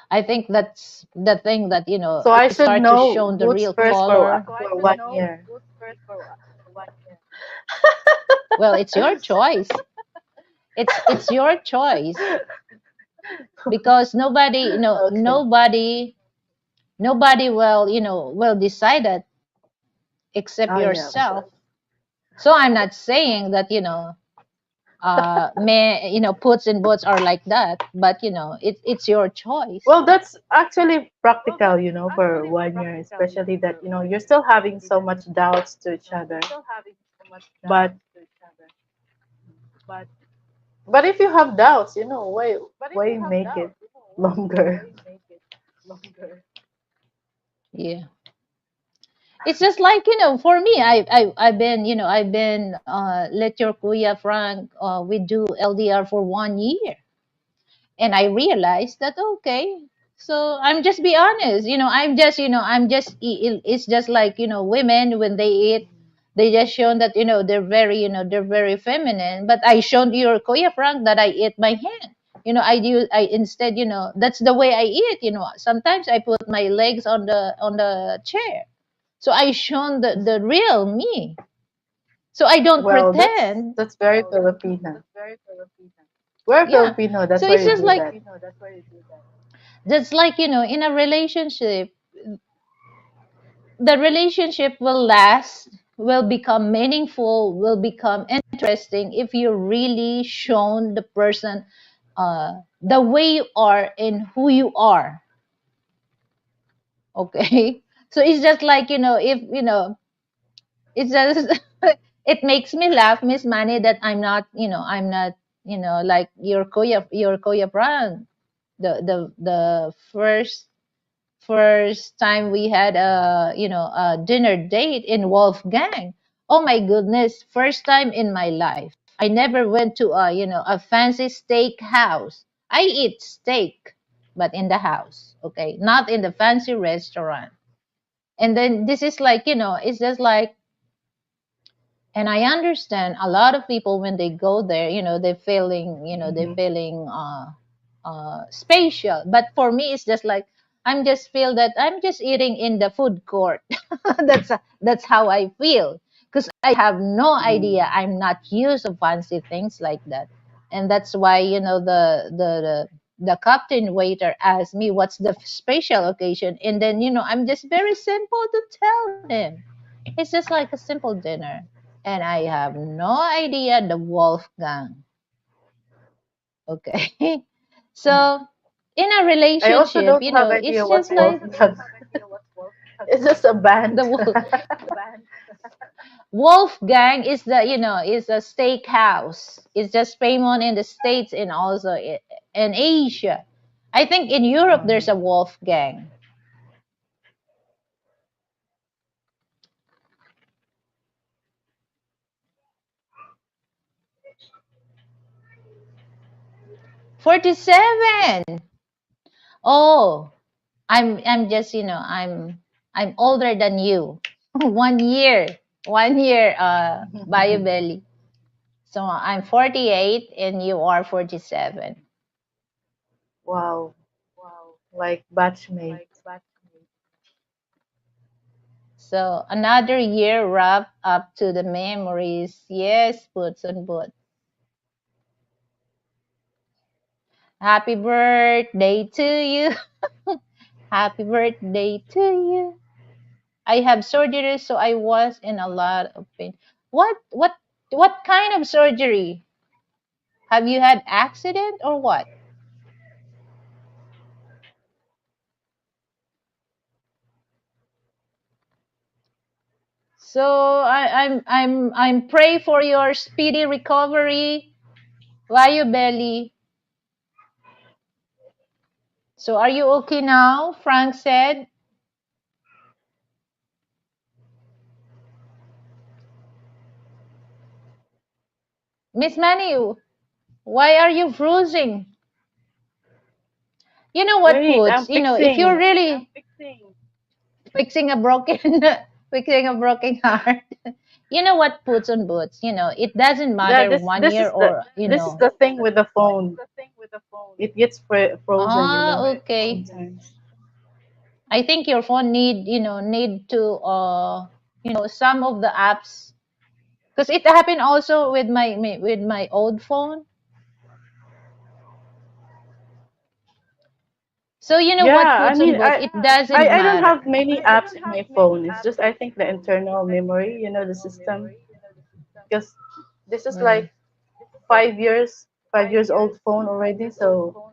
I think that's the thing that So I it should start to know show the who's real first color. for 1 year. Well, it's your choice. It's your choice, because Okay. nobody will decide that except Oh yeah, yourself. of course. So I'm not saying that puts and boats are like that, but it's your choice. Well, that's actually practical, for 1 year, especially that, you're still having so much doubts to each other. But but if you have doubts, why make it longer? Yeah, it's just like for me, I've been let your kuya Frank, we do LDR for 1 year, and I realized that, okay, so I'm just be honest, it's just like women when they eat, they just shown that they're very feminine, but I showed your kuya Frank that I eat my hand. I instead, that's the way I eat. Sometimes I put my legs on the chair, so I shown the real me. So I don't Well, that's pretend. that's very Filipino. We're Yeah. Filipino, So that's why it's you just do like that. that's like in a relationship, the relationship will last, will become meaningful, will become interesting if you really shown the person the way you are and who you are. Okay. So it's just like if it's just it makes me laugh, Miss Manny, that I'm not like your Kuya Pran, the first time we had a dinner date in Wolfgang. Oh my goodness, first time in my life. I never went to a fancy steak house. I eat steak, but in the house, okay, not in the fancy restaurant. And then this is like, it's just like, and I understand a lot of people when they go there, they're Hmm. feeling spatial. But for me, it's just like I'm just feel that I'm just eating in the food court. That's how I feel because I have no idea. Mm. I'm not used to fancy things like that, and that's why the captain waiter asked me what's the special occasion, and then I'm just very simple to tell him it's just like a simple dinner, and I have no idea the Wolfgang. Okay. So in a I also relationship, don't have idea it's what's just like Wolfgang. It's just a the band. Wolfgang is is a steakhouse. It's just famous in the States and also in Asia. I think in Europe there's a Wolfgang. 47. Oh, I'm just I'm older than you. 1 year. 1 year bio belly. So I'm 48 and you are 47. Wow, like batchmate. So another year wrap up to the memories. Yes, boots on boots. Happy birthday to you. Happy birthday to you. I have surgery, so I was in a lot of pain. What kind of surgery? Have you had accident or what? So I'm pray for your speedy recovery. Vayu belly. So are you okay now? Frank said. Miss Manny, why are you bruising? You know what, Wait, Poots? I'm If you're fixing. really fixing a broken fixing a broken heart, you know what, Poots on Boots? It doesn't Yeah, matter this one this year is the or this is the thing with the phone. It gets frozen, Okay. sometimes. I think your phone need to some of the apps because it happened also with my old phone. So you know what, Yeah, I Puts on mean, Boots, it doesn't I don't matter. have many apps in my phone. It's just I think the internal memory, the system, because this is Mm. like 5 years, 5 years old phone already, so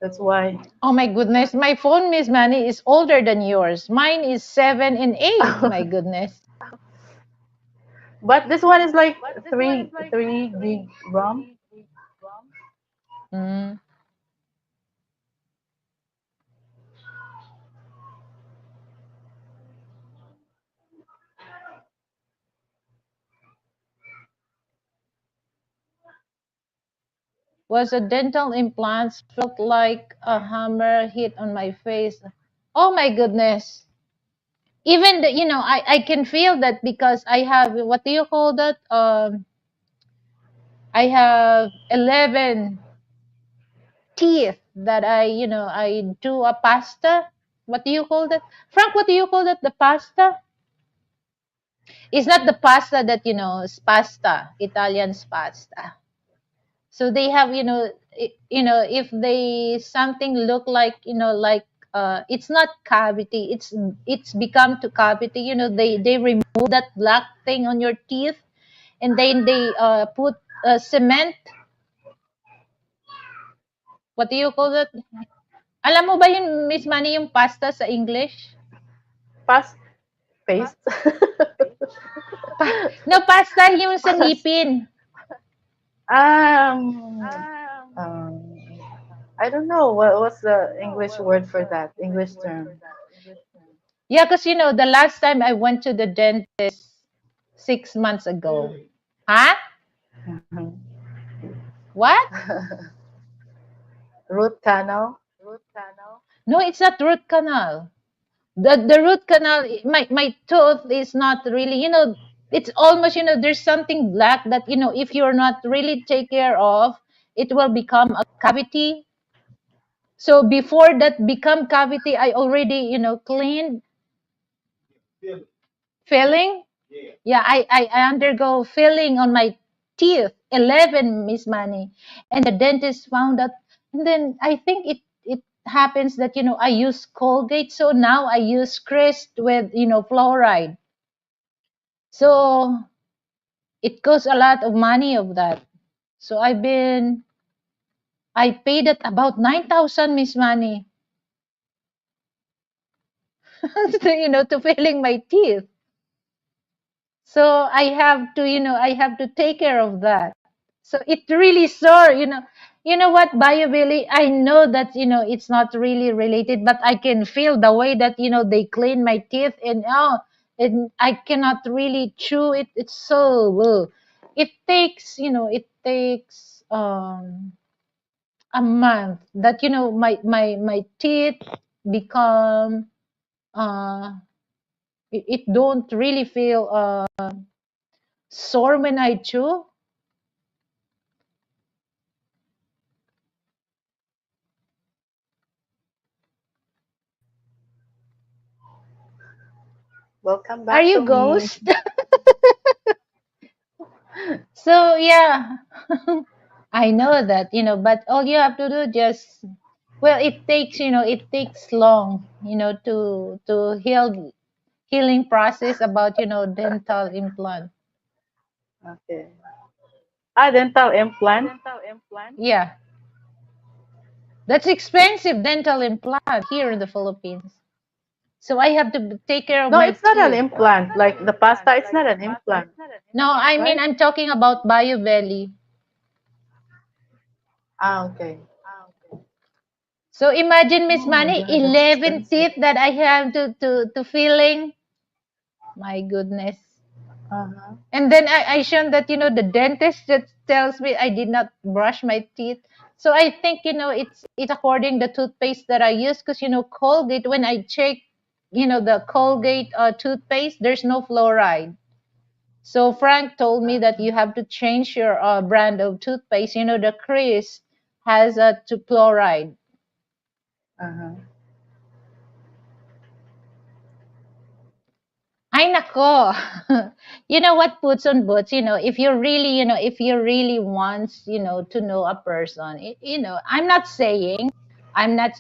that's why. Oh my goodness, my phone, Miss Manny, is older than yours. Mine is 7 and 8. My goodness. But this one is like three gig RAM. Mm. Was a dental implants felt like a hammer hit on my face. Oh my goodness. Even I can feel that because I have, what do you call that? I have 11 teeth that I do a pasta. What do you call that? Frank, what do you call that? The pasta? It's not the pasta that, is pasta, Italian's pasta. So they have, if they something look like, it's not cavity, it's become to cavity, they remove that black thing on your teeth and then they put cement. What do you call that? Alam mo ba yun, Miss Manny, yung pasta sa English? Pass paste. No, pasta yung sa Pass. ngipin. Um, um, I don't know what's the English word for that, English term. Yeah, because the last time I went to the dentist 6 months ago. Huh? What? Root canal. No, it's not root canal. The root canal, my tooth is not really, it's almost, there's something black that, if you're not really take care of, it will become a cavity. So before that become cavity, I already, cleaned filling. Yeah, I undergo filling on my teeth, 11, Miss Manny. And the dentist found out. And then I think it happens that, I use Colgate. So now I use Crest with, fluoride. So it costs a lot of money of that. So I paid at about 9,000, Miss Manny, to filling my teeth. So I have to take care of that. So it really sore, what, BioBilly, I know that, it's not really related, but I can feel the way that, they clean my teeth, and I cannot really chew it. It's so, it takes a month that, my teeth become, uh, it don't really feel, sore when I chew. Welcome Are back you to me. ghost? So yeah, I know that, but all you have to do just, well, it takes long, to healing process about, dental implant. Okay. Ah, dental implant. Yeah, that's expensive dental implant here in the Philippines. So I have to take care of No, my it's not an teeth. implant. Like the pasta, it's not an implant, No, I mean, right? I'm talking about BioBelly. Ah, okay. So imagine, Miss Oh my Money, God, that's 11 expensive. teeth that I have to filling. My goodness. Uh-huh. And then I shown that, the dentist just tells me I did not brush my teeth. So I think, it's according the toothpaste that I use, because, Colgate, when I check, the Colgate toothpaste, there's no fluoride. So Frank told me that you have to change your brand of toothpaste. The Chris has a to fluoride. Uh-huh. Ay nako. You know what, puts on boots, if you really wants, to know a person, I'm not saying, I'm not,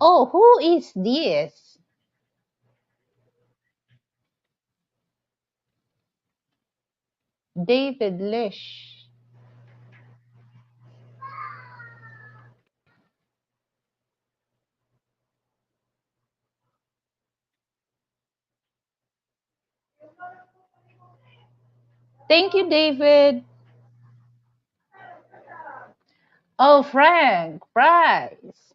oh, who is this? David Lish. Thank you, David. Oh, Frank Price.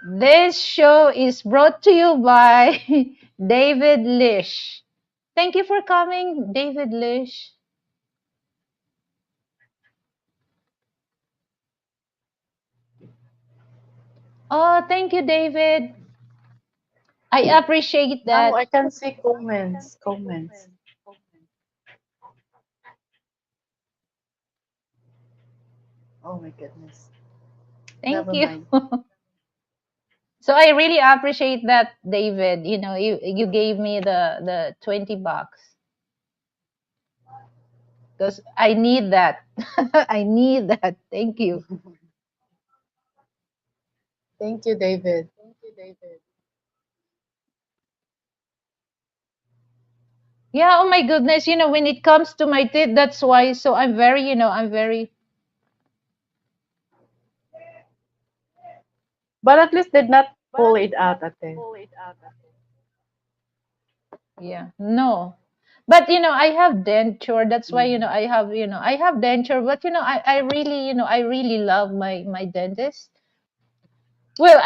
This show is brought to you by David Lish. Thank you for coming, David Lish. Oh, thank you, David. I appreciate Oh, that. I can see comments. Comments. Oh my goodness. Thank Never you. mind. So I really appreciate that, David. You gave me the $20 because I need that. I need that. Thank you. Thank you, David. Yeah. Oh my goodness. When it comes to my teeth, that's why. So I'm very. I'm very. But at least did not pull it out at the. Yeah. No. But I have denture. That's why I have denture. But I really I really love my dentist. Well,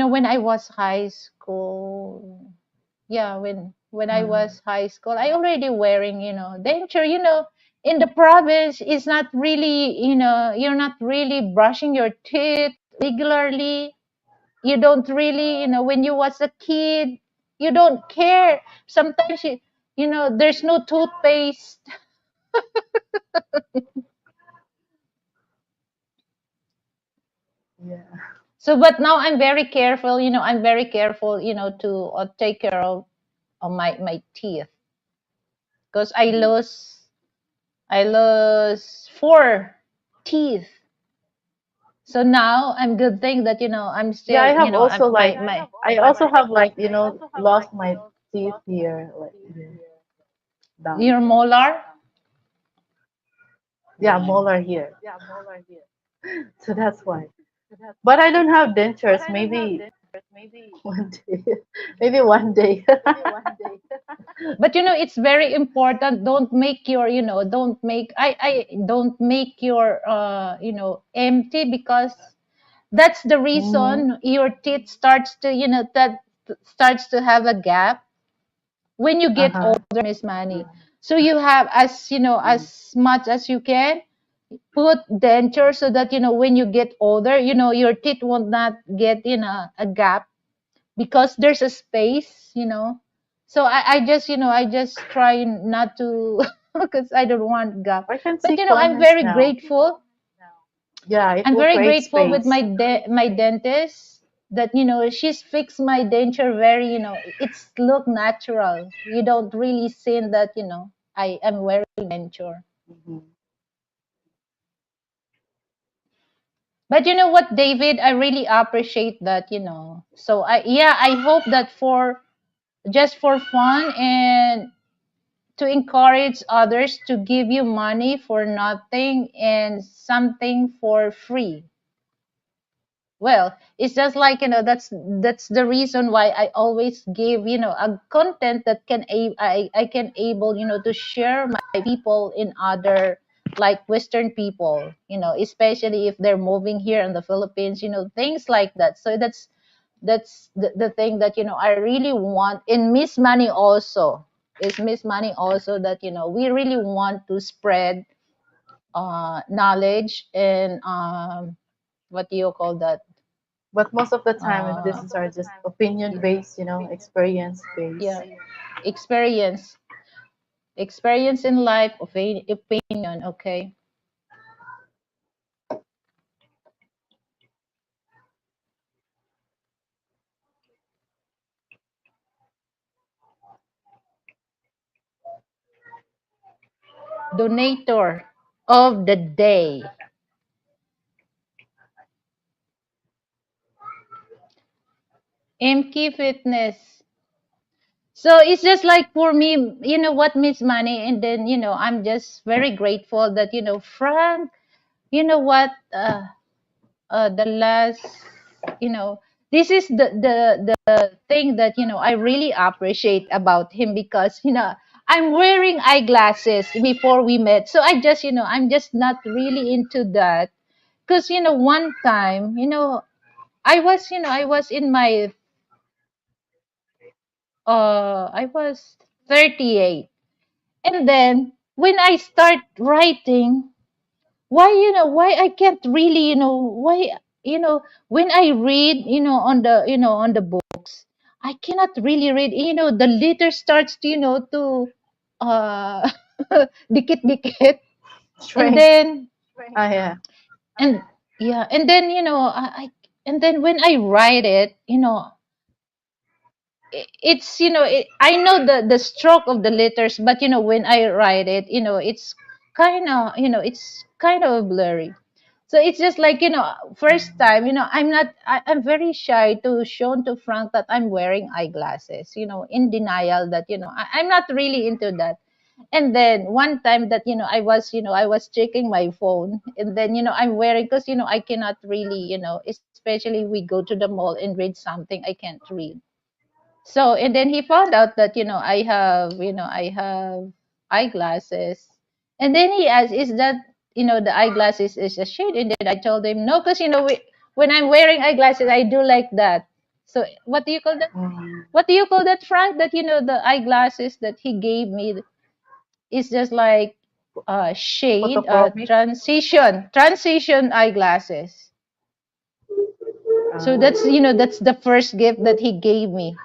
when I was high school. Yeah, when I Mm. was high school, I already wearing denture. In the province, it's not really you're not really brushing your teeth regularly. You don't really when you was a kid, you don't care. Sometimes there's no toothpaste. Yeah. So but now I'm very careful. I'm very careful to take care of my teeth, because I lost four teeth. So now I'm good thing that I'm Yeah, I still have I'm also my like my I also have like lost my teeth here, like here, down your here. molar. Yeah, molar here. So that's why. But I don't have dentures. Maybe one day. Maybe one day. But it's very important. Don't make your don't make I don't make your empty, because that's the Hmm. reason your teeth starts to that starts to have a gap when you get Uh-huh. older, Miss Manny. So you have as as much as you can put denture, so that when you get older, your teeth will not get a gap, because there's a space. So I just try not to because I don't want gap. I can But see corners now. Yeah, it I'm will very create grateful with space. my dentist, that she's fixed my denture very, it's look natural. You don't really see that I am wearing denture. Hmm. But you know what, David, I really appreciate that. So I hope that for just for fun, and to encourage others to give you money for nothing and something for free. Well, it's just like that's the reason why I always give a content that I can able to share my people in other, like Western people, especially if they're moving here in the Philippines, things like that. So that's the thing that I really want in Miss Money also. Is Miss Money also that we really want to spread knowledge, and what do you call that, But most of the time, uh, this is are just opinion based, experience based. yeah, experience experience in life, opinion. Okay. Donator of the day, MK Fitness. So it's just like for me, what, Miss Money, and then I'm just very grateful that Frank, what, the last, you know this is the thing that I really appreciate about him, because I'm wearing eyeglasses before we met. So I'm just not really into that, because one time, I was in my I was 38, and then when I start writing, why I can't really, why, when I read, on the books, I cannot really read, the letter starts to, uh dikit dikit, and Shrink. then, Ah, yeah. and yeah, and then, and then when I write it, it's, I know the stroke of the letters, but when I write it, it's kind of blurry. So it's just like, first time, I'm very shy to show to Frank that I'm wearing eyeglasses, in denial that, I'm not really into that. And then one time that, I was checking my phone, and then, I'm wearing, because, I cannot really, especially we go to the mall and read something, I can't read. So and then he found out that I have eyeglasses, and then he asked, "Is that the eyeglasses is a shade?" And then I told him no, because when I'm wearing eyeglasses, I do like that. So what do you call that? Mm. What do you call that, Frank? That the eyeglasses that he gave me is just like shade Photochromic. transition eyeglasses. So Ah. that's the first gift that he gave me,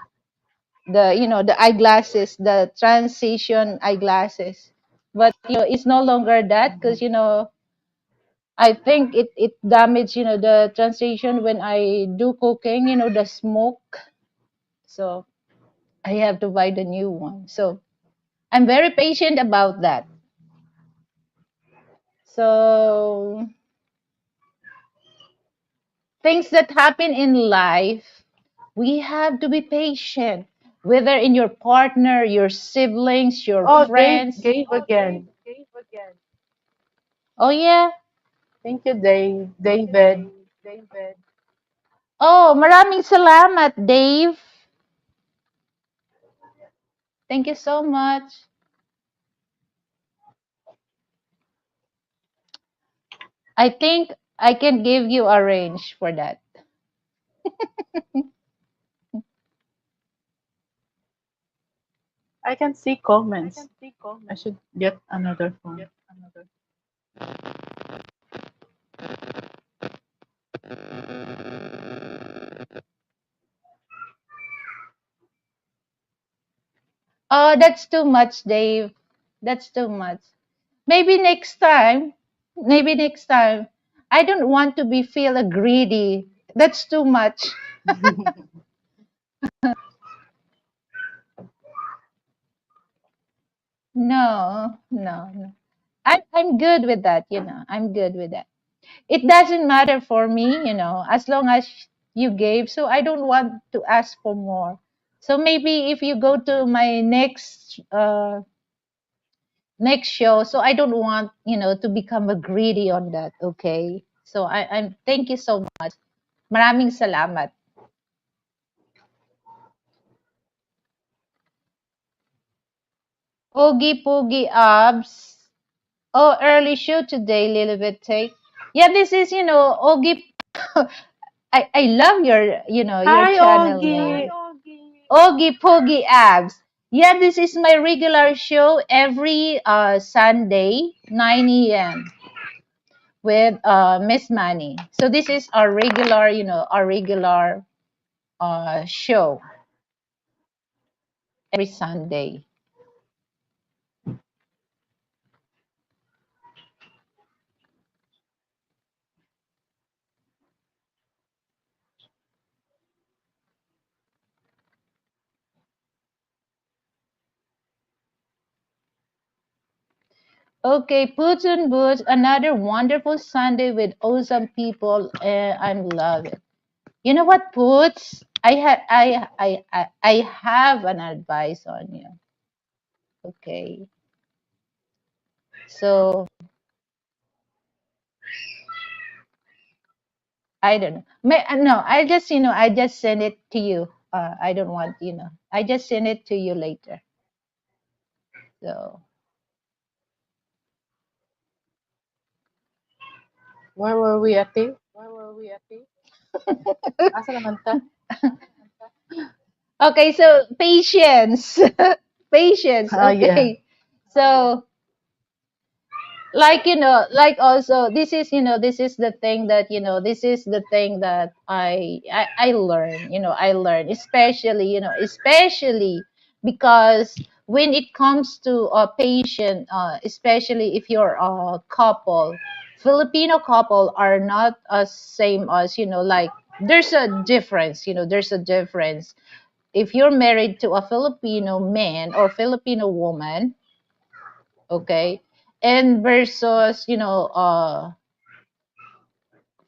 the eyeglasses, the transition eyeglasses. But it's no longer that, because Mhm. I think it damaged the transition when I do cooking, the smoke. So I have to buy the new one. So I'm very patient about that. So things that happen in life, we have to be patient, whether in your partner, your siblings, your Oh, Dave friends. gave again. Oh yeah. Thank you, Dave. David. Oh, maraming salamat, Dave. Thank you so much. I think I can give you a range for that. I can see comments. I should get another phone. Oh, that's too much, Dave. That's too much. Maybe next time, maybe next time. I don't want to be feel a greedy. That's too much. No, no, no. I'm good with that. I'm good with that. It doesn't matter for me, as long as you gave. So I don't want to ask for more. So maybe if you go to my next show, so I don't want to become a greedy on that, okay? So I'm thank you so much. Maraming salamat. Oogie Poogie Abs. Oh, early show today, Lilibet Take. Yeah, this is Oogie. I love your Hi, channel name. Augie. Oogie Poogie Abs. Yeah, this is my regular show every Sunday, 9 a.m. with Miss Manny. So this is our regular show every Sunday. Okay, Boots and Boots, another wonderful Sunday with awesome people. I love it. You know what, Boots? I have an advice on you. Okay, so I don't know. No, I just send it to you. I don't want. I just send it to you later. So Where were we at? Asa naman ta? okay, so patience, patience. Ah, yeah. Okay, so like also this is the thing that I learn especially because when it comes to a patient, especially if you're a couple, Filipino couple are not as same as like there's a difference if you're married to a Filipino man or Filipino woman, okay, and versus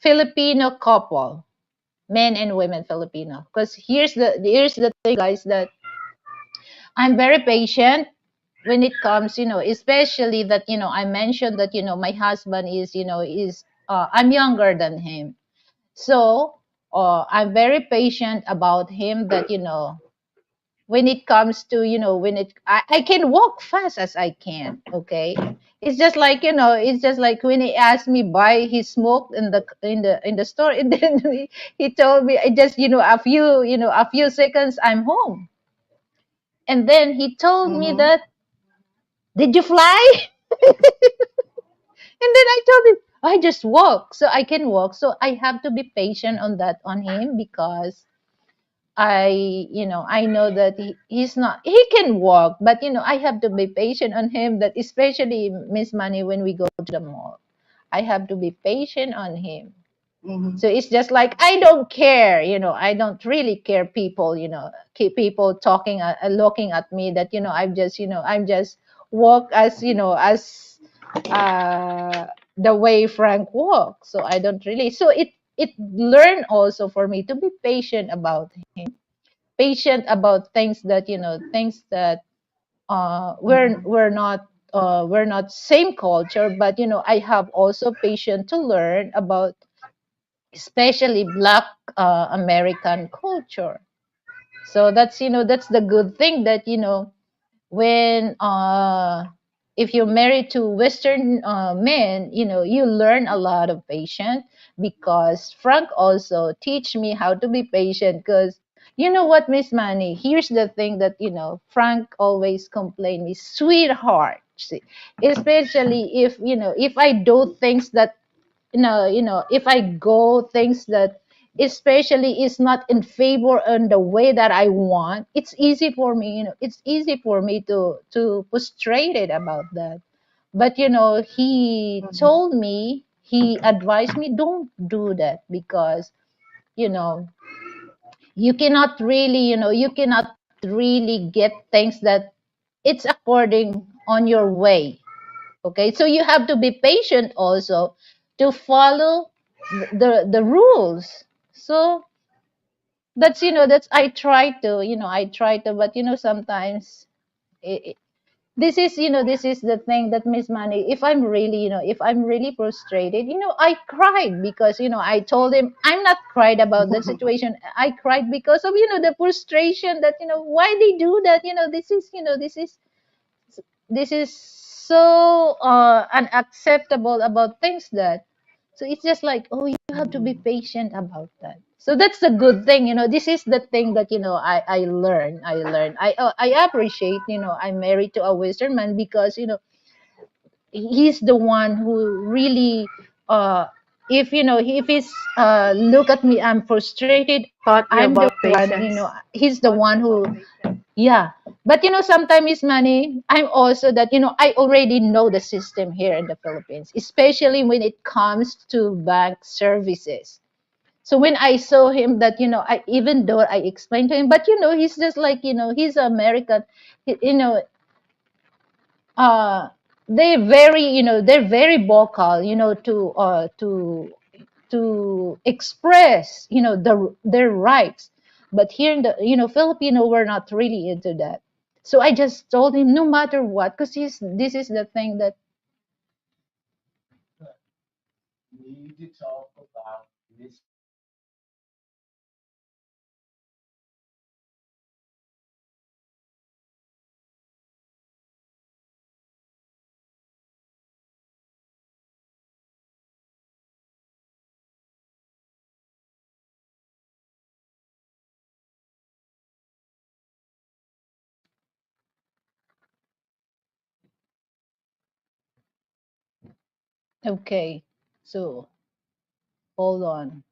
Filipino couple, men and women Filipino. Because here's the thing, guys, that I'm very patient when it comes, especially that I mentioned that my husband is I'm younger than him, so I'm very patient about him that when it comes to, when I can walk fast as I can. Okay. It's just like, it's just like when he asked me buy his smoke in the store, and then he told me, I just, a few seconds I'm home. And then he told me Mm-hmm. that, did you fly? And then I told him, I just walk. So I can walk. So I have to be patient on that on him, because I know that he's not, he can walk, but I have to be patient on him, that especially Miss Money, when we go to the mall, I have to be patient on him. Mm-hmm. So it's just like, I don't care, I don't really care, people, keep people talking, looking at me, that I'm just walk as, uh the way Frank walks. So I don't really, so it learned also for me to be patient about him, patient about things that we're Mm-hmm. not same culture, but I have also patience to learn about, especially Black American culture. So that's the good thing, that when if you're married to Western men, you learn a lot of patience, because Frank also teach me how to be patient. Because you know what, Miss Manny, here's the thing, that Frank always complain me, sweetheart. See, especially if I do things that, if I go things that especially is not in favor in the way that I want, it's easy for me, it's easy for me to frustrated about that. But he Mm-hmm. told me, he advised me, don't do that, because you know you cannot really get things that it's according on your way. Okay, so you have to be patient also to follow the rules. So that's I try to, but sometimes it, this is the thing, that Miss Money, if I'm really frustrated, I cried, because I told him I'm not cried about that situation. I cried because of the frustration, that why they do that. This is so unacceptable about things, that so it's just like, oh, you have to be Mm-hmm. patient about that. So that's the good thing. This is the thing that I appreciate. I'm married to a Western man, because he's the one who really, uh if he's look at me, I'm frustrated, Taught you I'm the about one, patience. he's the one who, yeah. But sometimes it's money. I'm also that, I already know the system here in the Philippines, especially when it comes to bank services. So when I saw him, that, even though I explained to him, but he's just like, he's American. He- You know, uh, they're very vocal, to express, their rights. But here in the, Filipino, we're not really into that. So I just told him, no matter what, because this is the thing that, okay, so hold on.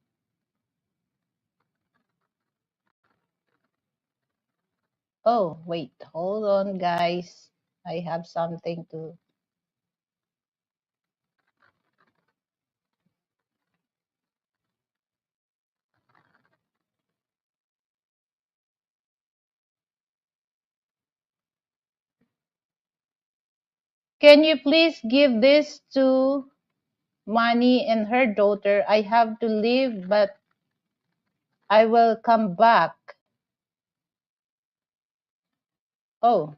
Oh, wait, hold on, guys. I have something to. Can you please give this to Mani and her daughter? I have to leave, but I will come back. Oh,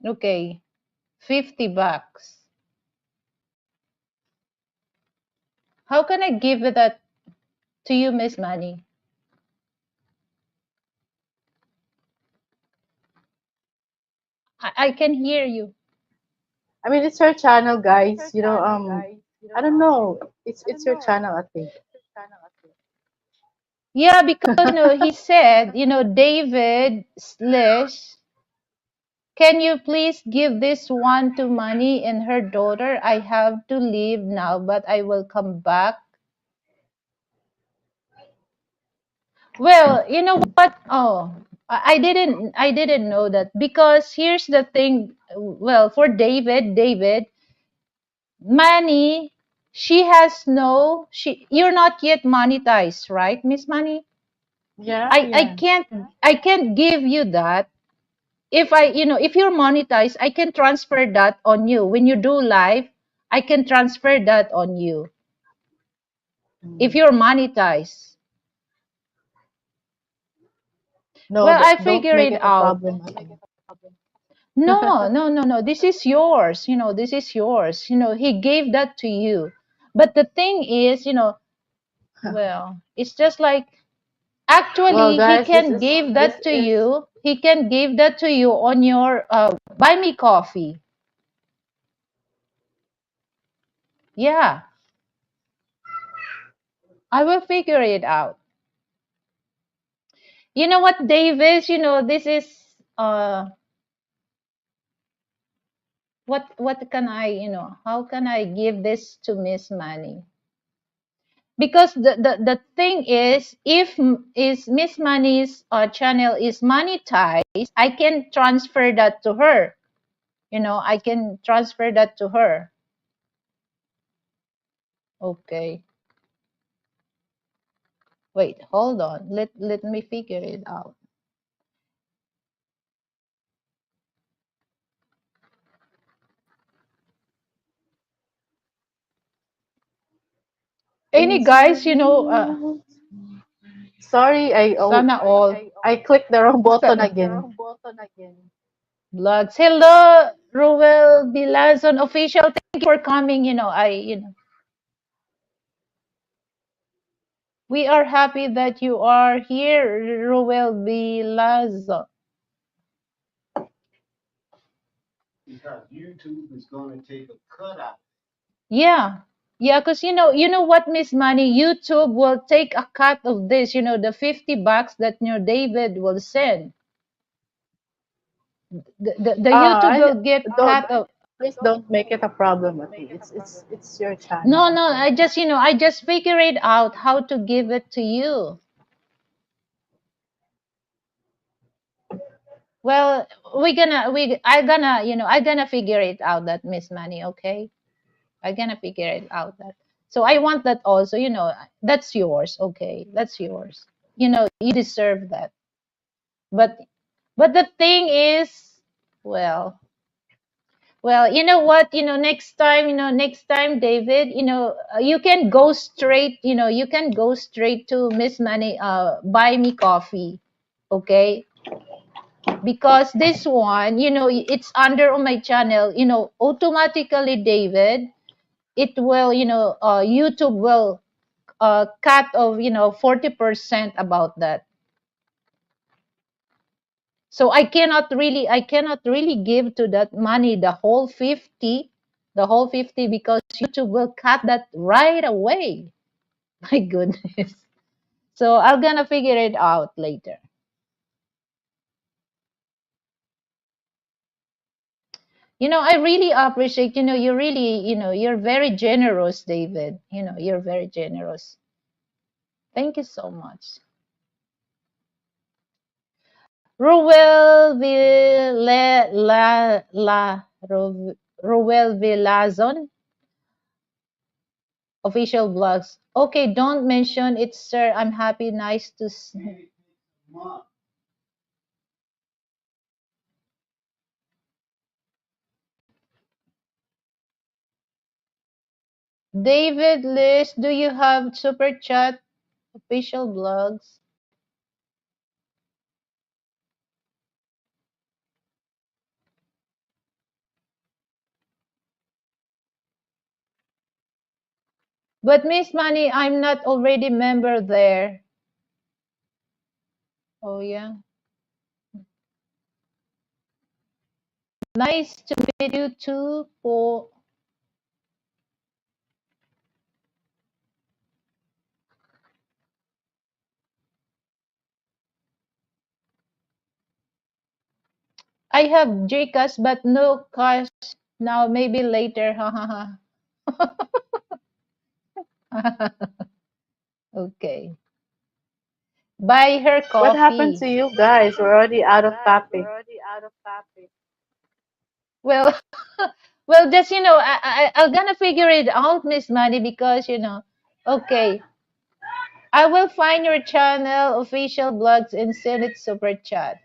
okay. $50. How can I give that to you, Miss Money? I can hear you. I mean, it's your channel, guys. I don't know. It's your channel, I think. Yeah, because he said, David slash, can you please give this one to Money and her daughter? I have to leave now, but I will come back. Well, you know what? Oh, I didn't know that because here's the thing. Well, for David, Money, you're not yet monetized, right, Miss Money? Yeah, I yeah. can't give you that. If you're monetized, I can transfer that on you. When you do live, I can transfer that on you. If Mm. you're monetized. No, Well, I don't figure make it it a out. problem, I think. No, no, no, no. This is yours. This is yours. He gave that to you. But the thing is, well, it's just like Well, actually he guys, this can is give this that to is you. He can give that to you on your buy me coffee. Yeah, I will figure it out. You know what, Davis? This is uh what can I, how can I give this to Miss Manny? Because the thing is, if is Miss Manny's channel is monetized, I can transfer that to her. I can transfer that to her. Okay. Wait, hold on. Let me figure it out. Any inside guys, you. Sorry, sana all I clicked the wrong button again. vlogs. Hello, Ruel Bilazon official. Thank you for coming. We are happy that you are here, Ruel Bilazon. Yeah. Yeah, because you know what, Miss Money, YouTube will take a cut of this, the $50 that David will send. The YouTube I will get don't cut of. Please don't make it a problem with me. It's your No, channel, no, okay? I just figure it out how to give it to you. Well, I gonna figure it out that, Miss Money, okay? I gonna figure it out that. So I want that also, that's yours, okay? That's yours. You deserve that. But the thing is, well, you know what? Next time, David, you can go straight. You can go straight to Miss Money. Buy me coffee, okay? Because this one, it's under on my channel. Automatically, David, it will, YouTube will cut of 40% about that. So I cannot really give to that money the whole 50 because YouTube will cut that right away. My goodness. So I'm gonna figure it out later. I really appreciate, you're very generous, David. You're very generous. Thank you so much. Ruel Ville Ruel Villazon official blogs. Okay, don't mention it, sir. I'm happy. Nice to. David Liz, do you have super chat official blogs? But Miss Money, I'm not already member there. Oh yeah. Nice to meet you too, po. I have Gcash but no cash now. Maybe later. Ha ha ha. Okay. Buy her What happened coffee. to you guys? We're already out of topic. Well, well, just I'm gonna figure it out, Miss Money, because okay, I will find your channel, official blogs, and send it super chat.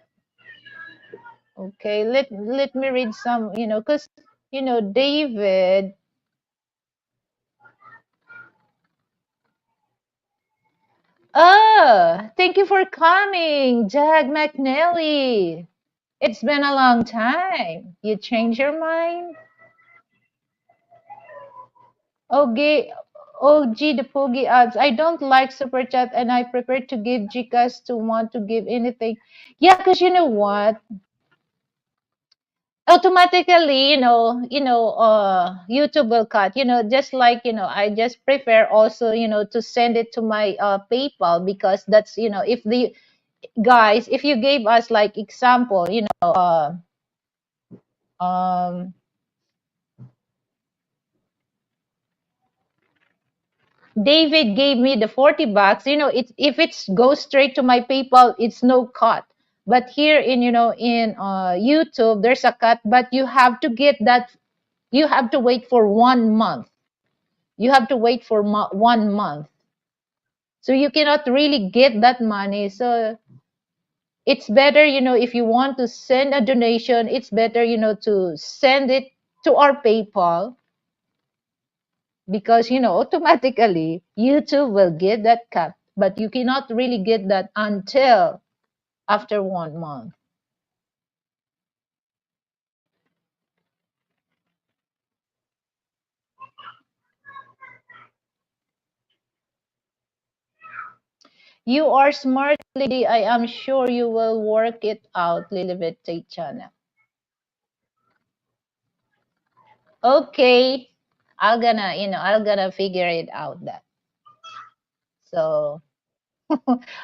Okay, let me read some, cause David. Oh, thank you for coming, Jag McNally. It's been a long time. You changed your mind? Okay, OG the Poogie adds, I don't like super chat and I prefer to give Gcash to want to give anything. Yeah, because you know what? Automatically, YouTube will cut, just like, I just prefer also, to send it to my PayPal because that's, if the guys, if you gave us like example, um, David gave me the 40 bucks. It's if it's goes straight to my PayPal, it's no cut. But here in in YouTube, there's a cut, but you have to get that. You have to wait for 1 month. You have to wait for 1 month, so you cannot really get that money. So it's better, if you want to send a donation, it's better, to send it to our PayPal because automatically YouTube will get that cut, but you cannot really get that until after 1 month. You are smart, lady. I am sure you will work it out, Lilibet channel. Okay, I'll gonna figure it out that. So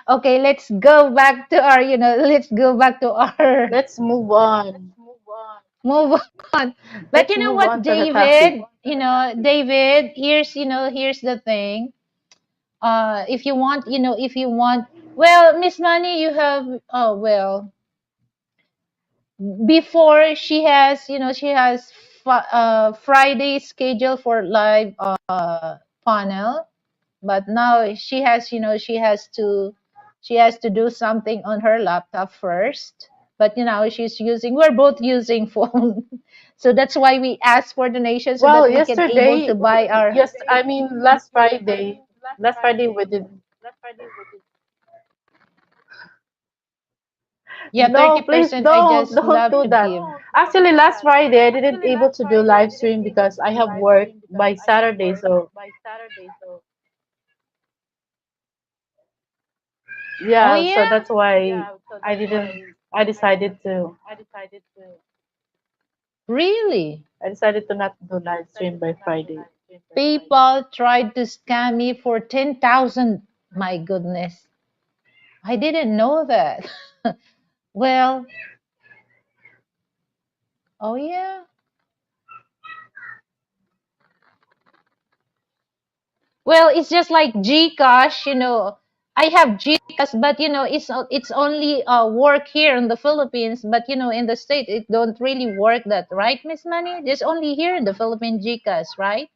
okay, let's go back to our let's go back to our Let's move on. move on. But Let's you know move what, on to the topic. David, here's the thing. If you want, well, Miss Money, you have, well, before she has Friday schedule for live panel, but now she has to do something on her laptop first. But we're both using phone, so that's why we ask for donation so Well, that we can able to yesterday, buy our. yes, I mean last Friday we did. Yeah, thirty No, please percent I don't, just don't love do to that. give. Actually, last Friday I didn't able to do live stream because I have work by Saturday. So Oh yeah, so yeah, that's why I didn't. I decided to. really? I decided to not do live stream by Friday. PayPal tried to scam me for 10,000. My goodness. I didn't know that. Well, oh yeah. Well, it's just like Gcash. I have Gcash, but it's only work here in the Philippines, but in the state it don't really work that, right, Miss Money? Just only here in the Philippines Gcash, right?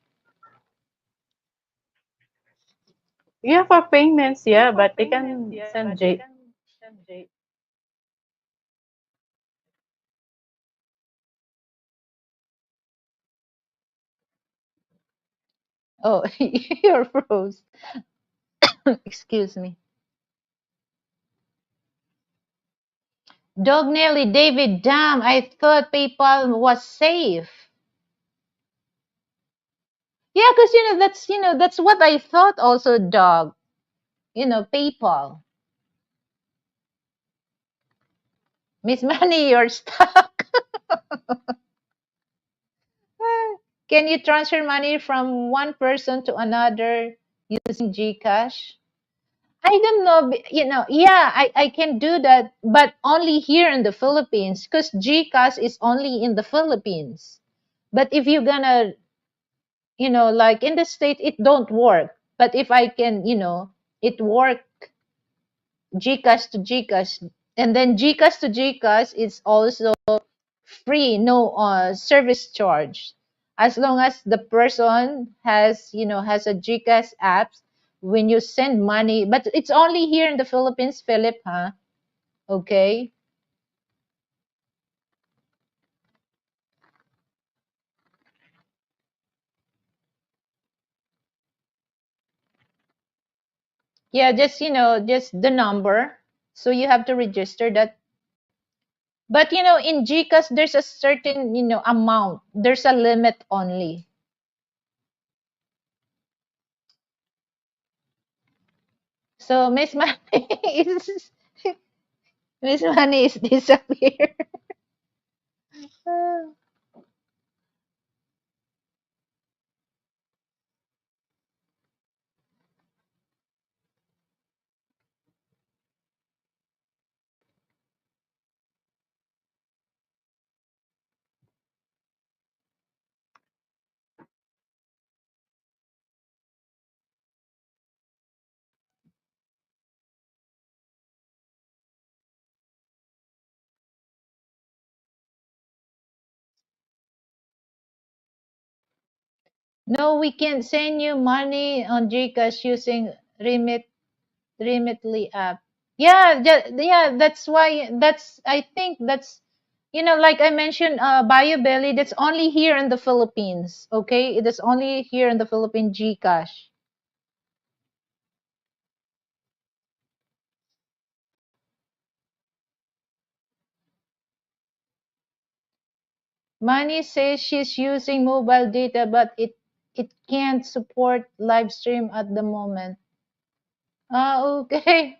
Yeah, for payments, yeah, but they can send J. Oh, you're froze. Excuse me. Dog Nelly, David, damn, I thought PayPal was safe. Yeah, because that's what I thought also, dog. PayPal. Miss Money, you're stuck. Can you transfer money from one person to another using GCash? I don't know, yeah, I can do that, but only here in the Philippines because GCash is only in the Philippines. But if you're gonna, like in the state, it don't work. But if I can, it work GCash to GCash, and then GCash to GCash is also free, no service charge, as long as the person has a GCash apps when you send money. But it's only here in the Philippines, Philip, huh? Okay. Yeah, just the number. So you have to register that. But in GCash, there's a certain amount. There's a limit only. So Miss Money is Miss Money is disappear. No, we can send you money on GCash using Remitly app. Yeah, yeah, that's why I think that's like I mentioned Bio Belly, that's only here in the Philippines, okay? It is only here in the Philippines GCash. Money says she's using mobile data, but it can't support live stream at the moment. Ah, okay.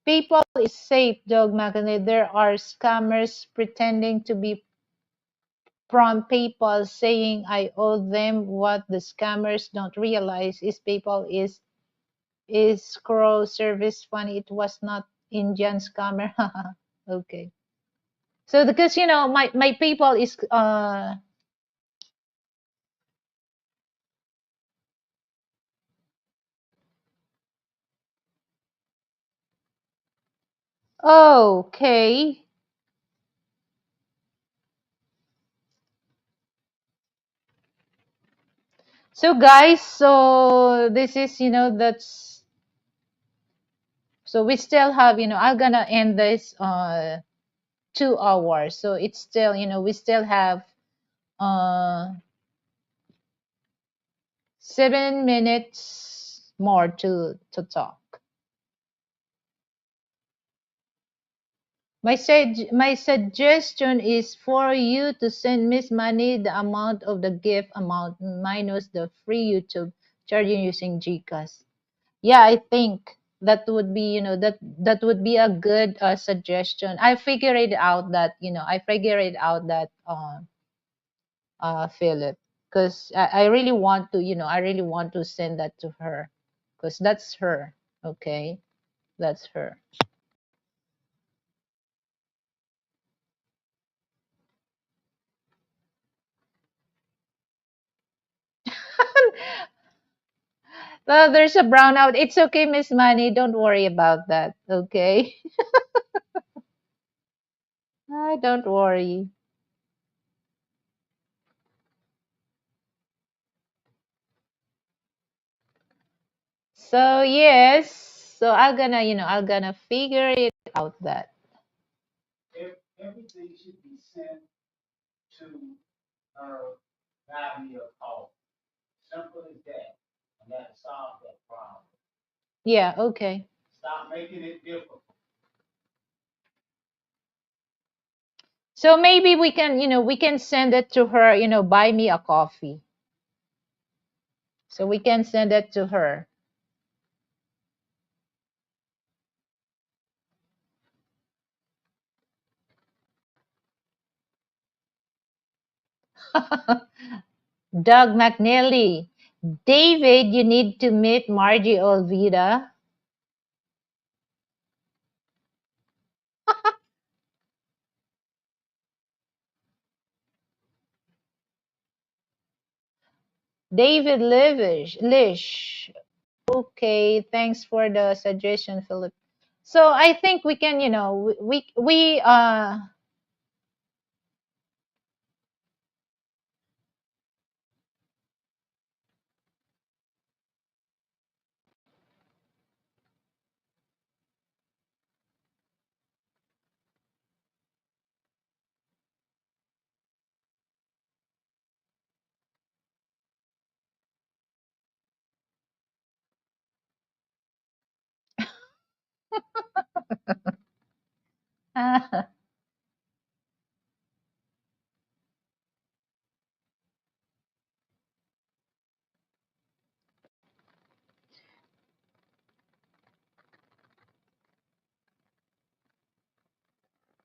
PayPal is safe, Dog Magnet. There are scammers pretending to be from PayPal saying I owe them. What the scammers don't realize is PayPal is scroll service funny. It was not Indian scammer. Okay. So because my PayPal is okay. So guys, so this is that's so we still have I'm gonna end this 2 hours. So it's still we still have uh 7 minutes more to talk. My suggestion is for you to send Miss Money the amount of the gift amount minus the free YouTube charging using GCash. Yeah, I think that would be that would be a good suggestion. I figured it out that Philip, because I really want to I really want to send that to her because that's her. Okay, that's her. Well, there's a brownout. It's okay, Miss Money. Don't worry about that. Okay. Don't worry. So yes. So I'm gonna figure it out that. Yeah, okay. So maybe we can, we can send it to her, buy me a coffee. So we can send it to her. Doug McNally. David, you need to meet Margie Olvida. David Lish. Okay, thanks for the suggestion, Philip. So I think we can,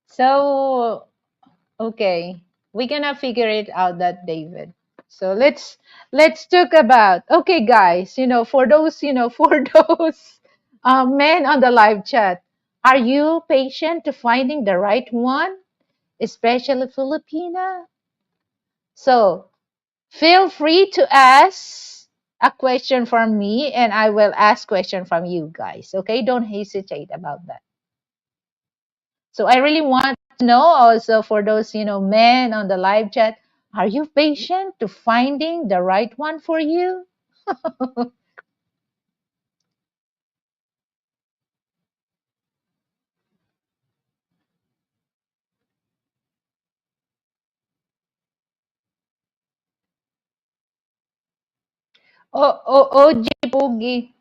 so okay, we're gonna figure it out that David. So let's talk about, okay, guys. For those, for those men on the live chat, are you patient to finding the right one, especially Filipina? So feel free to ask a question from me, and I will ask question from you guys. Okay, don't hesitate about that. So I really want to know also for those, men on the live chat, are you patient to finding the right one for you? OG Pogi.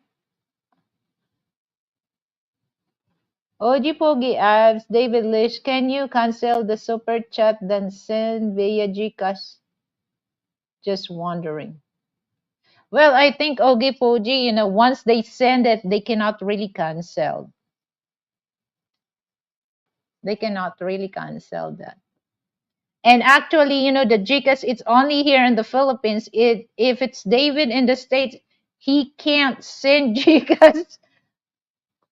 OG Pogi asks, David Lish, can you cancel the super chat then send via Gcash? Just wondering. Well, I think OG Pogi, once they send it, they cannot really cancel. They cannot really cancel that. And actually, the GCAS, it's only here in the Philippines. If it's David in the States, he can't send GCAS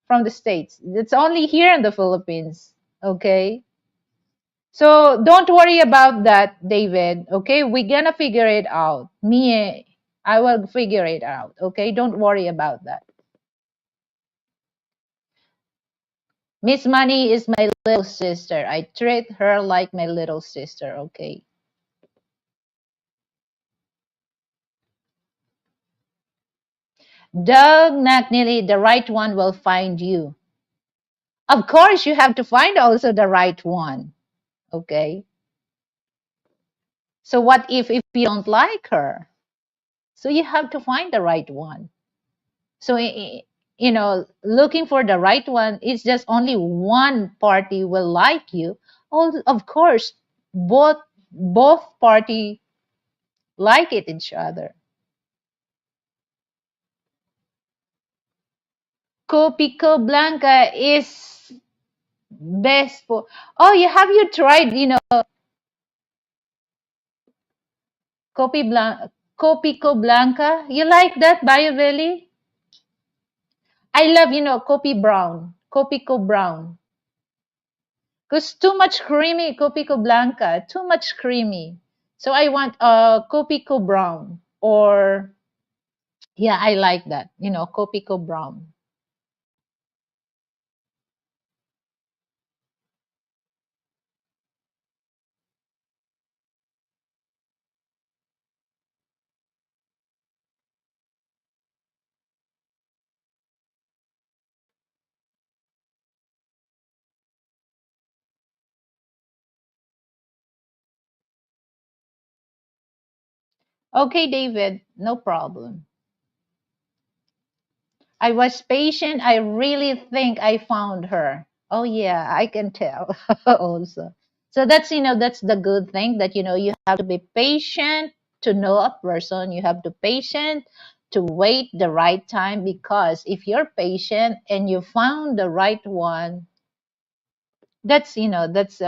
from the States. It's only here in the Philippines. Okay. So don't worry about that, David. Okay. We're gonna figure it out. I will figure it out. Okay. Don't worry about that. Miss Money is my little sister. I treat her like my little sister. Okay. Doug McNeely, the right one will find you. Of course, you have to find also the right one. Okay. So what if you don't like her? So you have to find the right one. So looking for the right one is just only one party will like you. Of course, both party like it each other. Copico Blanca is best for. Oh, you tried, Copico Blanca? You like that, Biobelly? I love, Copico Brown. Because too much creamy, Copico Blanca, too much creamy. So I want Copico Brown. Or, yeah, I like that, Copico Brown. Okay, David, no problem. I was patient. I really think I found her. Oh yeah, I can tell also. So that's, that's the good thing, that, you have to be patient to know a person. You have to patient to wait the right time, because if you're patient and you found the right one, that's, that's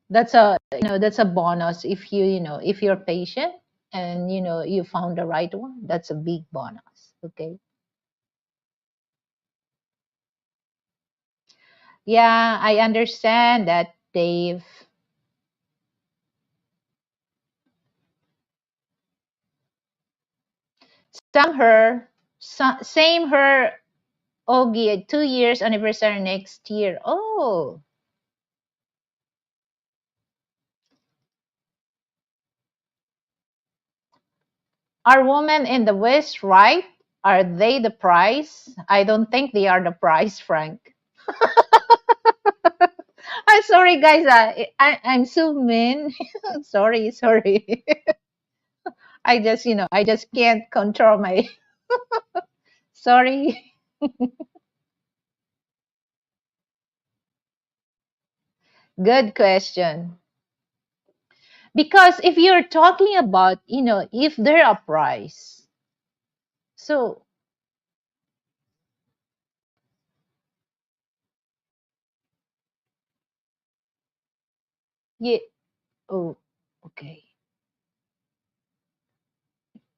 that's a bonus. If if you're patient and you found the right one, that's a big bonus. Okay. Yeah, I understand that, Dave. Same her, Ogie, 2 years anniversary next year. Oh, are women in the West right? Are they the price? I don't think they are the price, Frank. I'm sorry, guys. I'm so mean. Sorry, sorry. I just can't control my. Sorry. Good question. Because if you're talking about, if they're a price, so yeah. Oh, okay.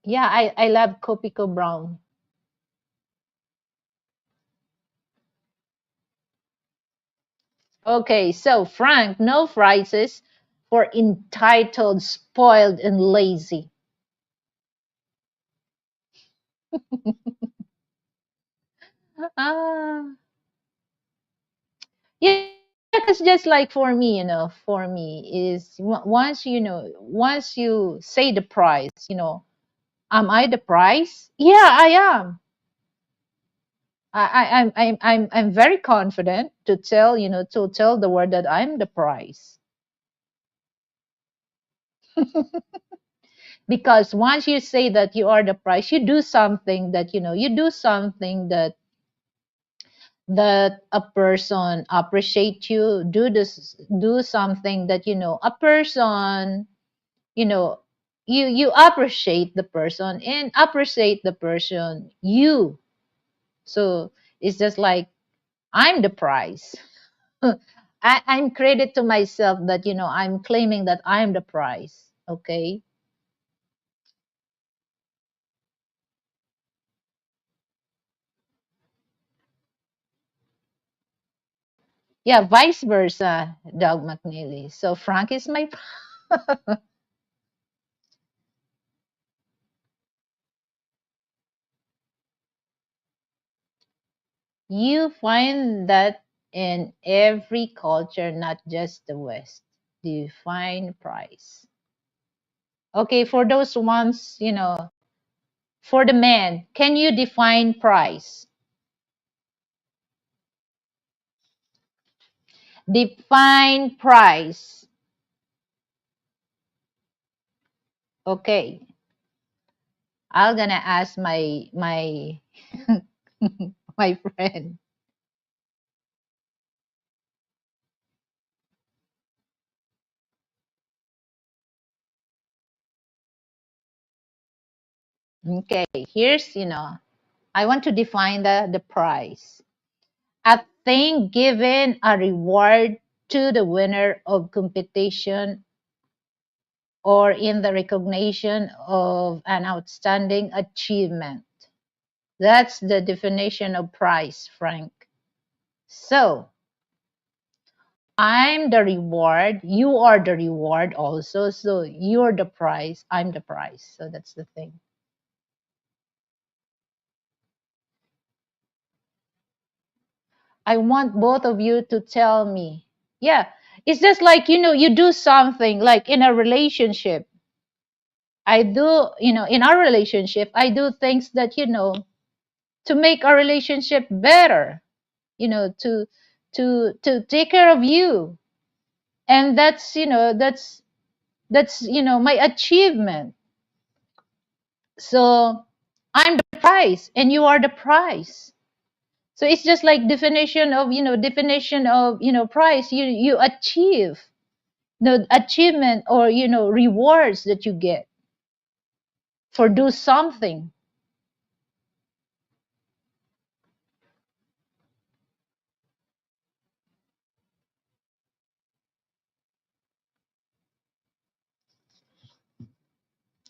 Yeah, I love Copico Brown. Okay, so Frank, no prizes for entitled, spoiled, and lazy. Ah, yeah, because just like for me, for me is once once you say the price, am I the price? Yeah, I am. I'm very confident to tell to tell the world that I'm the price. Because once you say that you are the price, you do something that you do something that a person appreciate you, do something that a person, you know you appreciate the person, and appreciate the person you. So it's just like I'm the price. I'm credit to myself that I'm claiming that I'm the price. Okay. Yeah, vice versa, Doug McNeely. So Frank is my. You find that in every culture, not just the West. Do you find price? Okay, for those ones, for the men, can you define price? Define price. Okay, I'm gonna ask my my friend. Okay, here's I want to define the price. A thing given a reward to the winner of competition, or in the recognition of an outstanding achievement. That's the definition of price, Frank. So I'm the reward, you are the reward also. So you're the prize, I'm the prize. So that's the thing. I want both of you to tell me. Yeah, it's just like, you do something like in a relationship. I do, in our relationship, I do things that, to make our relationship better, to take care of you. And that's, That's, my achievement. So I'm the prize and you are the prize. So it's just like definition of prize. You achieve the achievement, or rewards that you get for do something.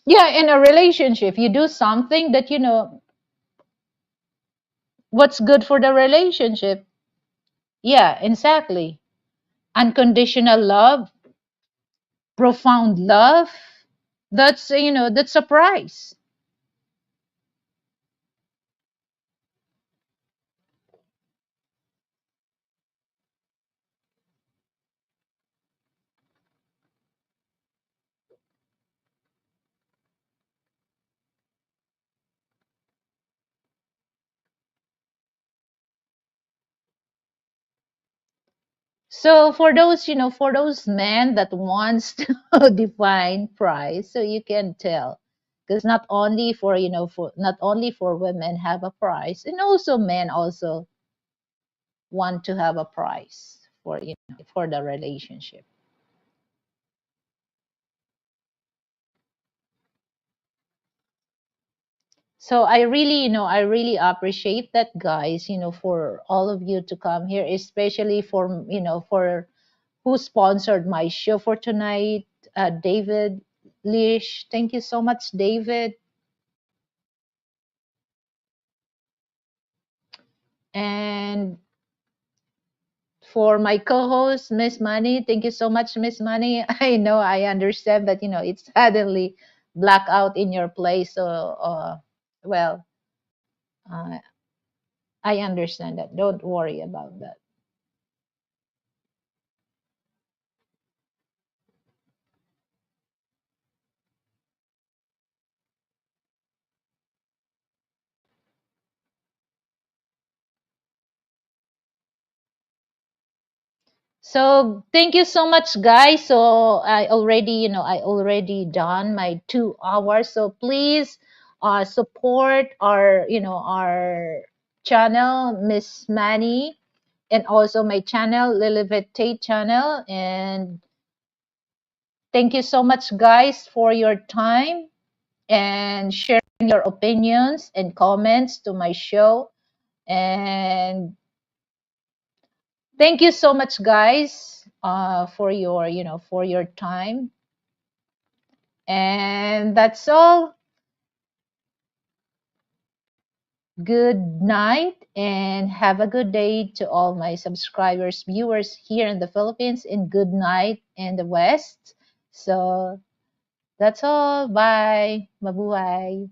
Yeah, in a relationship, you do something that what's good for the relationship. Yeah, exactly. Unconditional love, profound love. That's a prize. So for those men that wants to define price, so you can tell, because not only for women have a price, and also men also want to have a price for the relationship. So I really appreciate that, guys, for all of you to come here, especially for who sponsored my show for tonight, David Lish. Thank you so much, David. And for my co-host, Miss Money, thank you so much, Miss Money. I know, I understand that it's suddenly blackout in your place. So, well, uh, I understand that. Don't worry about that. So thank you so much, guys. So I already done my 2 hours. So please, support our channel, Miss Manny, and also my channel, Lilibet Tate channel. And thank you so much, guys, for your time and sharing your opinions and comments to my show. And thank you so much, guys, for your time. And that's all. Good night and have a good day to all my subscribers, viewers here in the Philippines, and good night in the West. So that's all. Bye. Mabuhay.